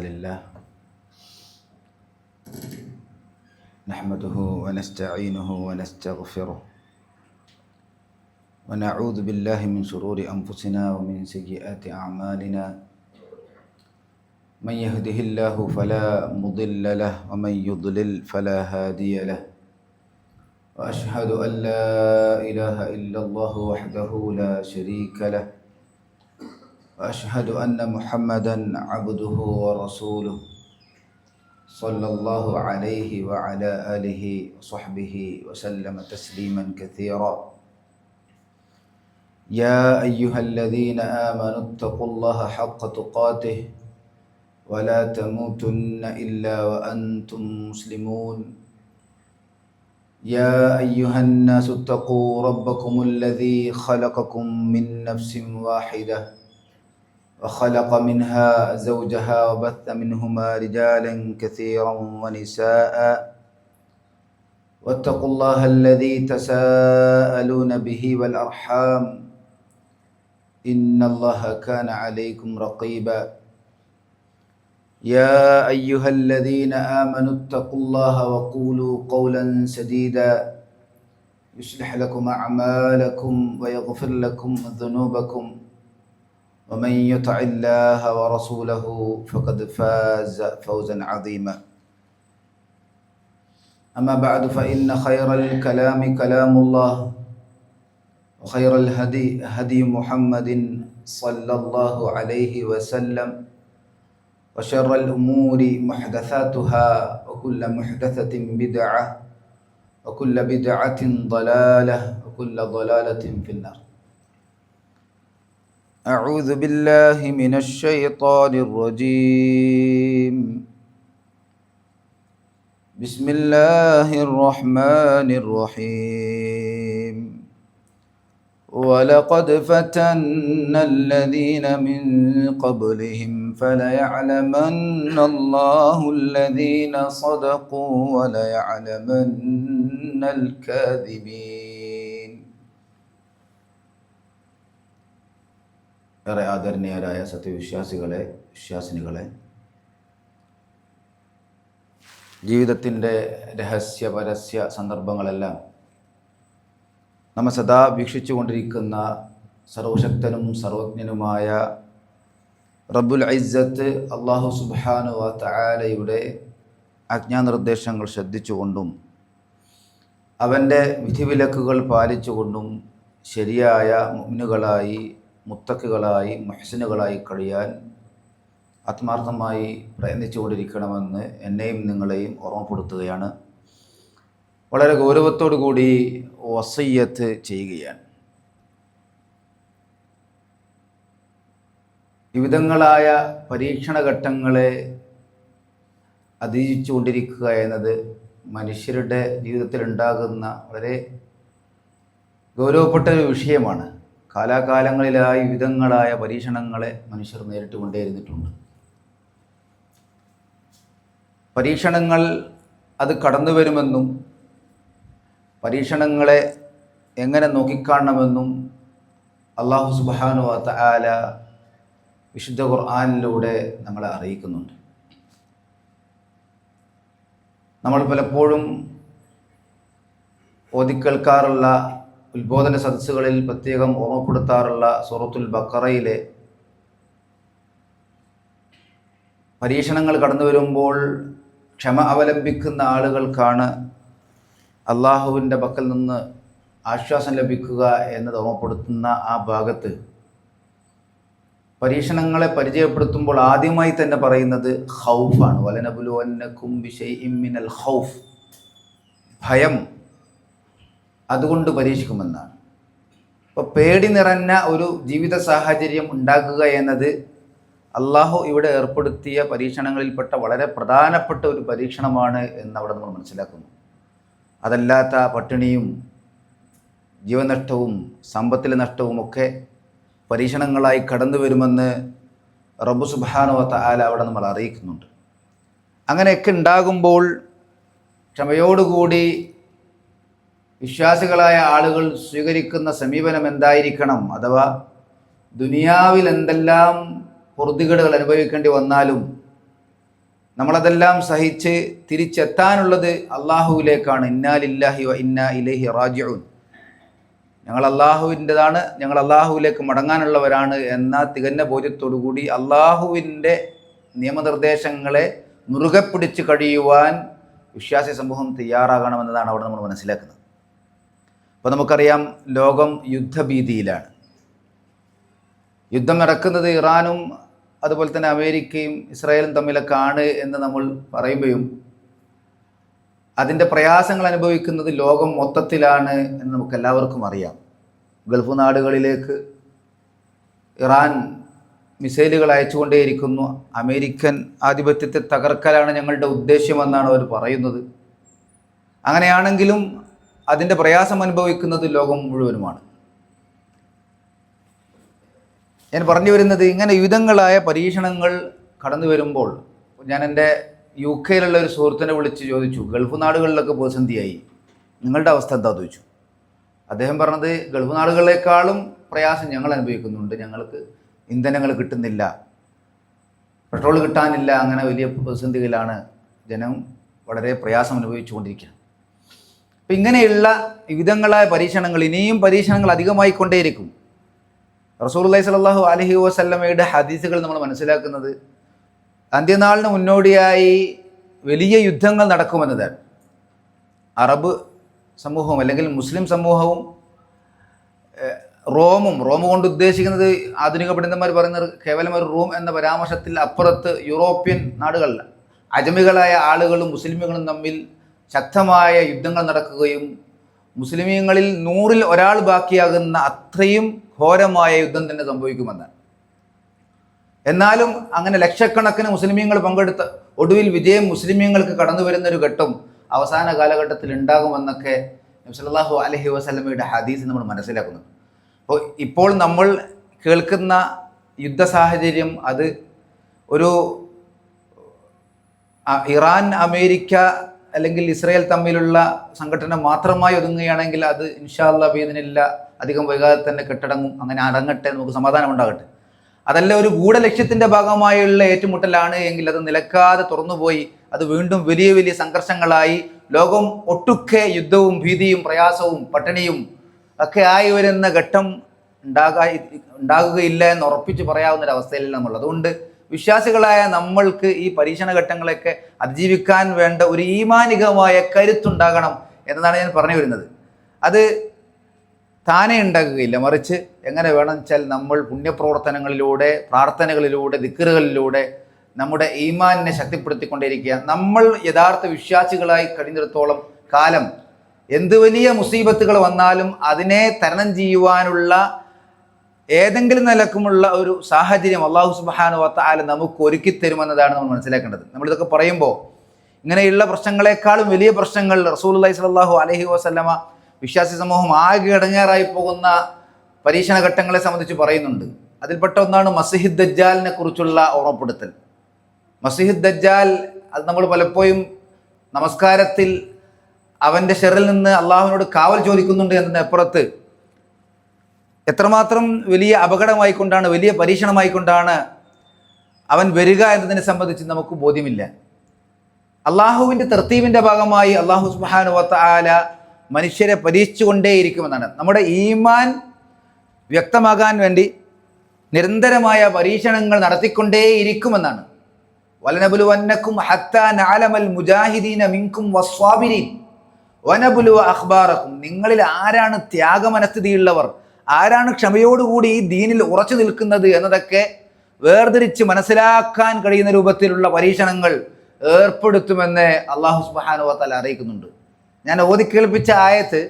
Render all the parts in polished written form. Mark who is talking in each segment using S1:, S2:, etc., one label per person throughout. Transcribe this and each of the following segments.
S1: لله نحمده ونستعينه ونستغفره ونعوذ بالله من شرور أنفسنا ومن سيئات أعمالنا من يهده الله فلا مضل له ومن يضلل فلا هادي له وأشهد أن لا إله إلا الله وحده لا شريك له وأشهد أن محمدًا عبده ورسوله صلى الله عليه وعلى آله وصحبه وسلم تسليمًا كثيرا يا أيها الذين آمنوا اتقوا الله حق تقاته ولا تموتن إلا وأنتم مسلمون يا أيها الناس اتقوا ربكم الذي خلقكم من نفس واحدة وخلق منها زوجها وبث منهما رجالا كثيرا ونساء واتقوا الله الذي تساءلون به والأرحام إن الله كان عليكم رقيبا يا أيها الذين آمنوا اتقوا الله وقولوا قولا سديدا يصلح لكم أعمالكم ويغفر لكم ذنوبكم ومن يطع الله ورسوله فقد فاز فوزا عظيما أما بعد فإن خير الكلام كلام الله وخير الهدي هدي محمد صلى الله عليه وسلم وشر الأمور محدثاتها وكل محدثة بدعة وكل بدعة ضلالة وكل ضلالة في النار. أعوذ بالله من الشيطان الرجيم. بسم الله الرحمن الرحيم. ولقد فتنا الذين من قبلهم فليعلمن الله الذين صدقوا وليعلمن الكاذبين. ഏറെ ആദരണീയരായ സത്യവിശ്വാസികളെ, വിശ്വാസിനികളെ, ജീവിതത്തിൻ്റെ രഹസ്യ പരസ്യ സന്ദർഭങ്ങളെല്ലാം നമ്മെ സദാ വീക്ഷിച്ചു കൊണ്ടിരിക്കുന്ന സർവശക്തനും സർവജ്ഞനുമായ റബ്ബുൽ ഇസ്സത്ത് അല്ലാഹു സുബ്ഹാനഹു വ തആലയുടെ ആജ്ഞാനിർദ്ദേശങ്ങൾ ശ്രദ്ധിച്ചുകൊണ്ടും അവൻ്റെ വിധിവിലക്കുകൾ പാലിച്ചുകൊണ്ടും ശരിയായ മുഅ്മിനുകളായി, മുത്തഖികളായി, മുഹ്സിനുകളായി കഴിയാൻ ആത്മാർത്ഥമായി പ്രയത്നിച്ചുകൊണ്ടിരിക്കണമെന്ന് എന്നെയും നിങ്ങളെയും ഓർമ്മപ്പെടുത്തുകയാണ്. വളരെ ഗൗരവത്തോടു കൂടി വസിയ്യത്ത് ചെയ്യുകയാണ്. വിവിധങ്ങളായ പരീക്ഷണഘട്ടങ്ങളെ അതിജീവിച്ചുകൊണ്ടിരിക്കുക എന്നത് മനുഷ്യരുടെ ജീവിതത്തിൽ ഉണ്ടാകുന്ന വളരെ ഗൗരവപ്പെട്ട ഒരു വിഷയമാണ്. കാലാകാലങ്ങളിലായി വിവിധങ്ങളായ പരീക്ഷണങ്ങളെ മനുഷ്യർ നേരിട്ട് കൊണ്ടേയിരുന്നിട്ടുണ്ട്. പരീക്ഷണങ്ങൾ അത് കടന്നു വരുമെന്നും പരീക്ഷണങ്ങളെ എങ്ങനെ നോക്കിക്കാണണമെന്നും അല്ലാഹു സുബ്ഹാനഹു വ തആല വിശുദ്ധ ഖുർആനിലൂടെ നമ്മളെ അറിയിക്കുന്നുണ്ട്. നമ്മൾ പലപ്പോഴും ഓതിക്കേൾക്കാറുള്ള ഉത്ബോധന സദസ്സുകളിൽ പ്രത്യേകം ഓർമ്മപ്പെടുത്താറുള്ള സൂറത്തുൽ ബഖറയിലെ പരീക്ഷണങ്ങൾ കടന്നു വരുമ്പോൾ ക്ഷമ അവലംബിക്കുന്ന ആളുകൾക്കാണ് അള്ളാഹുവിൻ്റെ പക്കൽ നിന്ന് ആശ്വാസം ലഭിക്കുക എന്നത് ഓർമ്മപ്പെടുത്തുന്ന ആ ഭാഗത്ത് പരീക്ഷണങ്ങളെ പരിചയപ്പെടുത്തുമ്പോൾ ആദ്യമായി തന്നെ പറയുന്നത് ഖൗഫാണ്. വലനബ്ലുവന്നകും ബിശൈഇൻ മിനൽ ഖൗഫ്, ഭയം, അതുകൊണ്ട് പരീക്ഷിക്കുമെന്നാണ്. അപ്പോൾ പേടി നിറഞ്ഞ ഒരു ജീവിത സാഹചര്യം ഉണ്ടാക്കുക എന്നത് അള്ളാഹു ഇവിടെ ഏർപ്പെടുത്തിയ പരീക്ഷണങ്ങളിൽപ്പെട്ട വളരെ പ്രധാനപ്പെട്ട ഒരു പരീക്ഷണമാണ് എന്ന് അവിടെ നമ്മൾ മനസ്സിലാക്കുന്നു. അതല്ലാത്ത പട്ടിണിയും ജീവനഷ്ടവും സമ്പത്തിലെ നഷ്ടവുമൊക്കെ പരീക്ഷണങ്ങളായി കടന്നു വരുമെന്ന് റബ്ബ് സുബ്ഹാനഹു വ തആല അവിടെ നമ്മൾ അറിയിക്കുന്നുണ്ട്. അങ്ങനെയൊക്കെ ഉണ്ടാകുമ്പോൾ ക്ഷമയോടുകൂടി വിശ്വാസികളായ ആളുകൾ സ്വീകരിക്കുന്ന സമീപനം എന്തായിരിക്കണം? അഥവാ ദുനിയാവിൽ എന്തെല്ലാം പൊറുതികേടുകൾ അനുഭവിക്കേണ്ടി വന്നാലും നമ്മളതെല്ലാം സഹിച്ച് തിരിച്ചെത്താനുള്ളത് അള്ളാഹുവിലേക്കാണ്. ഇന്നാ ലില്ലാഹി വ ഇന്നാ ഇലൈഹി റാജിഊൻ. ഞങ്ങൾ അള്ളാഹുവിൻ്റെതാണ്, ഞങ്ങൾ അള്ളാഹുവിലേക്ക് മടങ്ങാനുള്ളവരാണ് എന്ന തികഞ്ഞ ബോധ്യത്തോടു കൂടി അള്ളാഹുവിൻ്റെ നിയമനിർദ്ദേശങ്ങളെ മുറുകെ പിടിച്ച് കഴിയുവാൻ വിശ്വാസി സമൂഹം തയ്യാറാകണമെന്നതാണ് അവിടെ നമ്മൾ മനസ്സിലാക്കുന്നത്. അപ്പോൾ നമുക്കറിയാം, ലോകം യുദ്ധഭീതിയിലാണ്. യുദ്ധം നടക്കുന്നത് ഇറാനും അതുപോലെ തന്നെ അമേരിക്കയും ഇസ്രായേലും തമ്മിലൊക്കെ ആണ് എന്ന് നമ്മൾ പറയുമ്പോഴും അതിൻ്റെ പ്രയാസങ്ങൾ അനുഭവിക്കുന്നത് ലോകം മൊത്തത്തിലാണ് എന്ന് നമുക്ക് എല്ലാവർക്കും അറിയാം. ഗൾഫ് നാടുകളിലേക്ക് ഇറാൻ മിസൈലുകൾ അയച്ചുകൊണ്ടേയിരിക്കുന്നു. അമേരിക്കൻ ആധിപത്യത്തെ തകർക്കലാണ് ഞങ്ങളുടെ ഉദ്ദേശ്യമെന്നാണ് അവർ പറയുന്നത്. അങ്ങനെയാണെങ്കിലും അതിൻ്റെ പ്രയാസം അനുഭവിക്കുന്നത് ലോകം മുഴുവനുമാണ്. ഞാൻ പറഞ്ഞു വരുന്നത്, ഇങ്ങനെ വിവിധങ്ങളായ പരീക്ഷണങ്ങൾ കടന്നു വരുമ്പോൾ ഞാൻ എൻ്റെ UK ഒരു സുഹൃത്തിനെ വിളിച്ച് ചോദിച്ചു, ഗൾഫ് നാടുകളിലൊക്കെ പ്രതിസന്ധിയായി, നിങ്ങളുടെ അവസ്ഥ എന്താ ചോദിച്ചു. അദ്ദേഹം പറഞ്ഞത്, ഗൾഫ് നാടുകളെക്കാളും പ്രയാസം ഞങ്ങൾ അനുഭവിക്കുന്നുണ്ട്, ഞങ്ങൾക്ക് ഇന്ധനങ്ങൾ കിട്ടുന്നില്ല, പെട്രോൾ കിട്ടാനില്ല, അങ്ങനെ വലിയ പ്രതിസന്ധികളിലാണ് ജനം വളരെ പ്രയാസം അനുഭവിച്ചു കൊണ്ടിരിക്കുക. അപ്പം ഇങ്ങനെയുള്ള വിവിധങ്ങളായ പരീക്ഷണങ്ങൾ, ഇനിയും പരീക്ഷണങ്ങൾ അധികമായിക്കൊണ്ടേയിരിക്കും. റസൂലുള്ളാഹി സ്വല്ലല്ലാഹു അലൈഹി വസല്ലമയുടെ ഹദീസുകൾ നമ്മൾ മനസ്സിലാക്കുന്നത് അന്ത്യനാളിന് മുന്നോടിയായി വലിയ യുദ്ധങ്ങൾ നടക്കുമെന്നതാണ്. അറബ് സമൂഹവും അല്ലെങ്കിൽ മുസ്ലിം സമൂഹവും റോം കൊണ്ട് ഉദ്ദേശിക്കുന്നത് ആധുനിക പണ്ഡിതന്മാർ പറയുന്നത് കേവലം ഒരു റൂം എന്ന പരാമർശത്തിൽ അപ്പുറത്ത് യൂറോപ്യൻ നാടുകളിൽ അജമികളായ ആളുകളും മുസ്ലിമുകളും തമ്മിൽ ശക്തമായ യുദ്ധങ്ങൾ നടക്കുകയും മുസ്ലിമീങ്ങളിൽ 100-ൽ ഒരാൾ ബാക്കിയാകുന്ന അത്രയും ഘോരമായ യുദ്ധം തന്നെ സംഭവിക്കുമെന്നാണ്. എന്നാലും അങ്ങനെ ലക്ഷക്കണക്കിന് മുസ്ലിമീങ്ങൾ പങ്കെടുത്ത ഒടുവിൽ വിജയം മുസ്ലിമീങ്ങൾക്ക് കടന്നു വരുന്നൊരു ഘട്ടം അവസാന കാലഘട്ടത്തിൽ ഉണ്ടാകുമെന്നൊക്കെ നബി സല്ലല്ലാഹു അലൈഹി വസല്ലമയുടെ ഹദീസ് നമ്മൾ മനസ്സിലാക്കുന്നുണ്ട്. അപ്പോൾ ഇപ്പോൾ നമ്മൾ കേൾക്കുന്ന യുദ്ധ സാഹചര്യം അത് ഒരു ഇറാൻ അമേരിക്ക അല്ലെങ്കിൽ ഇസ്രായേൽ തമ്മിലുള്ള സംഘടന മാത്രമായി ഒതുങ്ങുകയാണെങ്കിൽ അത് ഇൻഷാ അല്ലാഹ് ബിഇദ്നില്ലാ അധികം വൈകാതെ തന്നെ കെട്ടടങ്ങും. അങ്ങനെ അടങ്ങട്ടെ, നമുക്ക് സമാധാനം ഉണ്ടാകട്ടെ. അതല്ല ഒരു ഗൂഢലക്ഷ്യത്തിൻ്റെ ഭാഗമായുള്ള ഏറ്റുമുട്ടലാണ് എങ്കിൽ അത് നിലക്കാതെ തുറന്നുപോയി അത് വീണ്ടും വലിയ വലിയ സംഘർഷങ്ങളായി ലോകം ഒട്ടുക്കെ ഭീതിയും പ്രയാസവും പട്ടിണിയും ഒക്കെ ആയി വരുന്ന ഘട്ടം ഉണ്ടാകുകയില്ല എന്ന് ഉറപ്പിച്ച് പറയാവുന്നൊരവസ്ഥയിലല്ല നമ്മൾ. അതുകൊണ്ട് വിശ്വാസികളായ നമ്മൾക്ക് ഈ പരീക്ഷണ ഘട്ടങ്ങളൊക്കെ അതിജീവിക്കാൻ വേണ്ട ഒരു ഈമാനികമായ കരുത്തുണ്ടാകണം എന്നതാണ് ഞാൻ പറഞ്ഞു വരുന്നത്. അത് താനെ ഉണ്ടാകുകയില്ല, മറിച്ച് എങ്ങനെ വേണം വെച്ചാൽ നമ്മൾ പുണ്യപ്രവർത്തനങ്ങളിലൂടെ, പ്രാർത്ഥനകളിലൂടെ, ദിക്റുകളിലൂടെ നമ്മുടെ ഈമാനിനെ ശക്തിപ്പെടുത്തിക്കൊണ്ടിരിക്കുക. നമ്മൾ യഥാർത്ഥ വിശ്വാസികളായി കഴിഞ്ഞിടത്തോളം കാലം എന്ത് വലിയ മുസീബത്തുകൾ വന്നാലും അതിനെ തരണം ചെയ്യുവാനുള്ള ഏതെങ്കിലും നിലക്കുമുള്ള ഒരു സാഹചര്യം അല്ലാഹു സുബ്ഹാനഹു വ തആല നമുക്ക് ഒരുക്കി തരുമെന്നതാണ് നമ്മൾ മനസ്സിലാക്കേണ്ടത്. നമ്മളിതൊക്കെ പറയുമ്പോൾ ഇങ്ങനെയുള്ള പ്രശ്നങ്ങളെക്കാളും വലിയ പ്രശ്നങ്ങൾ റസൂലുള്ളാഹി സ്വല്ലല്ലാഹു അലൈഹി വസല്ലമ വിശ്വാസി സമൂഹം ആകെ ഇടങ്ങേറായി പോകുന്ന പരീക്ഷണ ഘട്ടങ്ങളെ സംബന്ധിച്ച് പറയുന്നുണ്ട്. അതിൽപ്പെട്ട ഒന്നാണ് മസീഹ് ദജ്ജാലിനെ കുറിച്ചുള്ള ഓർമ്മപ്പെടുത്തൽ. മസീഹ് ദജ്ജാൽ അത് നമ്മൾ പലപ്പോഴും നമസ്കാരത്തിൽ അവൻ്റെ ഷെറിൽ നിന്ന് അള്ളാഹുവിനോട് കാവൽ ചോദിക്കുന്നുണ്ട് എന്നതിനപ്പുറത്ത് എത്രമാത്രം വലിയ അപകടമായിക്കൊണ്ടാണ്, വലിയ പരീക്ഷണമായിക്കൊണ്ടാണ് അവൻ വരിക എന്നതിനെ സംബന്ധിച്ച് നമുക്ക് ബോധ്യമില്ല. അള്ളാഹുവിൻ്റെ തർത്തീബിൻ്റെ ഭാഗമായി അള്ളാഹു സുബ്ഹാനഹു വ തആല മനുഷ്യരെ പരീക്ഷിച്ചുകൊണ്ടേയിരിക്കുമെന്നാണ്. നമ്മുടെ ഈമാൻ വ്യക്തമാകാൻ വേണ്ടി നിരന്തരമായ പരീക്ഷണങ്ങൾ നടത്തിക്കൊണ്ടേയിരിക്കുമെന്നാണ്. വലനബുലുവന്നക്കും ഹത്താ നഅലമൽ മുജാഹിദീന മിൻകും വസ്വാബിരീൻ വനബുലുവ അഖ്ബാറക്കും. നിങ്ങളിൽ ആരാണ് ത്യാഗമനസ്ഥിതിയുള്ളവർ, ആരാണ് ക്ഷമയോടുകൂടി ഈ ദീനിൽ ഉറച്ചു നിൽക്കുന്നത് എന്നതൊക്കെ വേർതിരിച്ച് മനസ്സിലാക്കാൻ കഴിയുന്ന രൂപത്തിലുള്ള പരീക്ഷണങ്ങൾ ഏർപ്പെടുത്തുമെന്ന് അല്ലാഹു സുബ്ഹാനഹു വ തആല അറിയിക്കുന്നുണ്ട്. ഞാൻ ഓതി കേൾപ്പിച്ച ആയത്ത്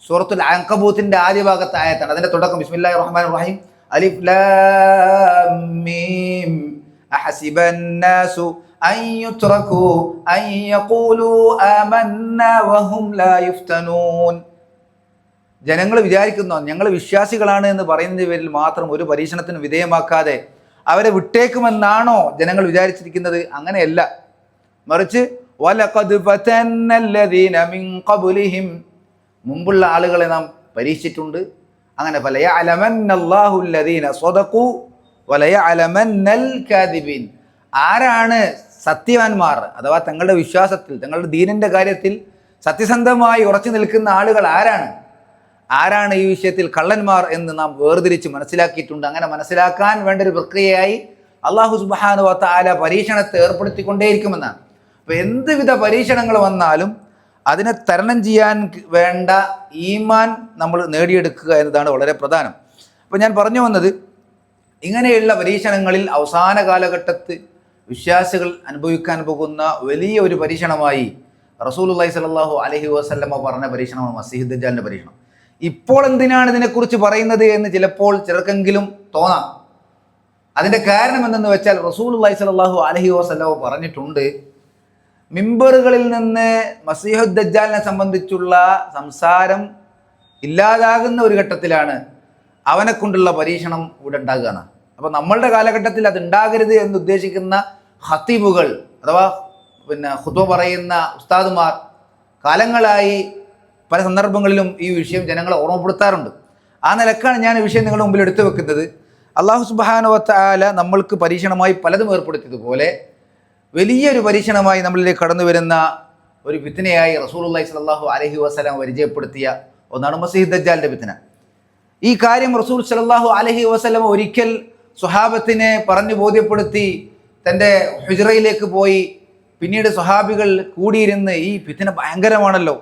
S1: സൂറത്തുൽ അൻകബൂത്തിന്റെ ആദ്യ ഭാഗത്തെ ആയത്താണ്. അതിന്റെ തുടക്കം ബിസ്മില്ലാഹിർ റഹ്മാനിർ റഹീം അലിഫ് ലാം മീം അഹസിബൻ നാസു അൻ യുത്റകൂ അൻ യഖൂലൂ ആമന്നാ വഹും ലാ യുഫ്തനൂൻ. ജനങ്ങൾ വിചാരിക്കുന്നു ഞങ്ങൾ വിശ്വാസികളാണ് എന്ന് പറയുന്നതിന്റെ പേരിൽ മാത്രം ഒരു പരീക്ഷണത്തിന് വിധേയമാക്കാതെ അവരെ വിട്ടേക്കുമെന്നാണോ ജനങ്ങൾ വിചാരിച്ചിരിക്കുന്നത്? അങ്ങനെയല്ല, മറിച്ച് വലഖദ് ഫതന്നല്ലദീന മിൻ ഖബ്ലിഹിം, മുമ്പുള്ള ആളുകളെ നാം പരീക്ഷിച്ചിട്ടുണ്ട്. അങ്ങനെ ഫലയഅലമന്നല്ലാഹു അല്ലദീന സ്വദഖൂ വലയഅലമന്നൽ കാദിബീൻ. ആരാണ് സത്യവാന്മാർ അഥവാ തങ്ങളുടെ വിശ്വാസത്തിൽ തങ്ങളുടെ ദീനിൻ്റെ കാര്യത്തിൽ സത്യസന്ധമായി ഉറച്ചു നിൽക്കുന്ന ആളുകൾ ആരാണ് ഈ വിഷയത്തിൽ കള്ളന്മാർ എന്ന് നാം വേർതിരിച്ച് മനസ്സിലാക്കിയിട്ടുണ്ട്. അങ്ങനെ മനസ്സിലാക്കാൻ വേണ്ട ഒരു പ്രക്രിയയായി അള്ളാഹു സുബ്ഹാനഹു വ തആല പരീക്ഷണത്തെ ഏർപ്പെടുത്തിക്കൊണ്ടേയിരിക്കുമെന്നാണ്. അപ്പോൾ എന്തുവിധ പരീക്ഷണങ്ങൾ വന്നാലും അതിനെ തരണം ചെയ്യാൻ വേണ്ട ഈമാൻ നമ്മൾ നേടിയെടുക്കുക എന്നതാണ് വളരെ പ്രധാനം. അപ്പോൾ ഞാൻ പറഞ്ഞു വന്നത്, ഇങ്ങനെയുള്ള പരീക്ഷണങ്ങളിൽ അവസാന കാലഘട്ടത്തിൽ വിശ്വാസികൾ അനുഭവിക്കാൻ പോകുന്ന വലിയ ഒരു പരീക്ഷണമായി റസൂലുള്ളാഹി സ്വല്ലല്ലാഹു അലൈഹി വസല്ലമ പറഞ്ഞ പരീക്ഷണമാണ് മസീഹ് ദജ്ജാലിൻ്റെ പരീക്ഷണം. ഇപ്പോൾ എന്തിനാണ് ഇതിനെക്കുറിച്ച് പറയുന്നത് എന്ന് ചിലപ്പോൾ ചിലർക്കെങ്കിലും തോന്നാം. അതിൻ്റെ കാരണം എന്തെന്ന് വെച്ചാൽ റസൂലുള്ളാഹി സ്വല്ലല്ലാഹു അലൈഹി വസല്ലമ പറഞ്ഞിട്ടുണ്ട്, മിമ്പറുകളിൽ നിന്ന് മസീഹു ദജ്ജാലിനെ സംബന്ധിച്ചുള്ള സംസാരം ഇല്ലാതാകുന്ന ഒരു ഘട്ടത്തിലാണ് അവനെ കൊണ്ടുള്ള പരീക്ഷണം ഇവിടെ ഉണ്ടാകുകയാണ്. അപ്പോൾ നമ്മളുടെ കാലഘട്ടത്തിൽ അത് ഉണ്ടാകരുത് എന്ന് ഉദ്ദേശിക്കുന്ന ഖത്തീബുകൾ അഥവാ ഖുത്ബ പറയുന്ന ഉസ്താദുമാർ കാലങ്ങളായി പല സന്ദർഭങ്ങളിലും ഈ വിഷയം ജനങ്ങളെ ഓർമ്മപ്പെടുത്താറുണ്ട്. ആ നിലക്കാണ് ഞാൻ ഈ വിഷയം നിങ്ങളുടെ മുമ്പിൽ എടുത്തു വെക്കുന്നത്. അല്ലാഹു സുബ്ഹാനഹു വ തആല നമ്മൾക്ക് പരീക്ഷണമായി പലതും ഏർപ്പെടുത്തിയതുപോലെ വലിയൊരു പരീക്ഷണമായി നമ്മളിലേക്ക് കടന്നു വരുന്ന ഒരു ഫിത്നയായി റസൂലുള്ളാഹി സ്വല്ലല്ലാഹു അലൈഹി വസല്ലം പരിചയപ്പെടുത്തിയ ഒന്നാണ് മസീഹ് ദജ്ജാലിൻ്റെ ഫിത്ന. ഈ കാര്യം റസൂൽ സ്വല്ലല്ലാഹു അലൈഹി വസല്ലം ഒരിക്കൽ സ്വഹാബത്തിനെ പറഞ്ഞു ബോധ്യപ്പെടുത്തി തൻ്റെ ഹുജ്റയിലേക്ക് പോയി. പിന്നീട് സ്വഹാബികൾ കൂടിയിരുന്ന് ഈ ഫിത്ന ഭയങ്കരമാണല്ലോ,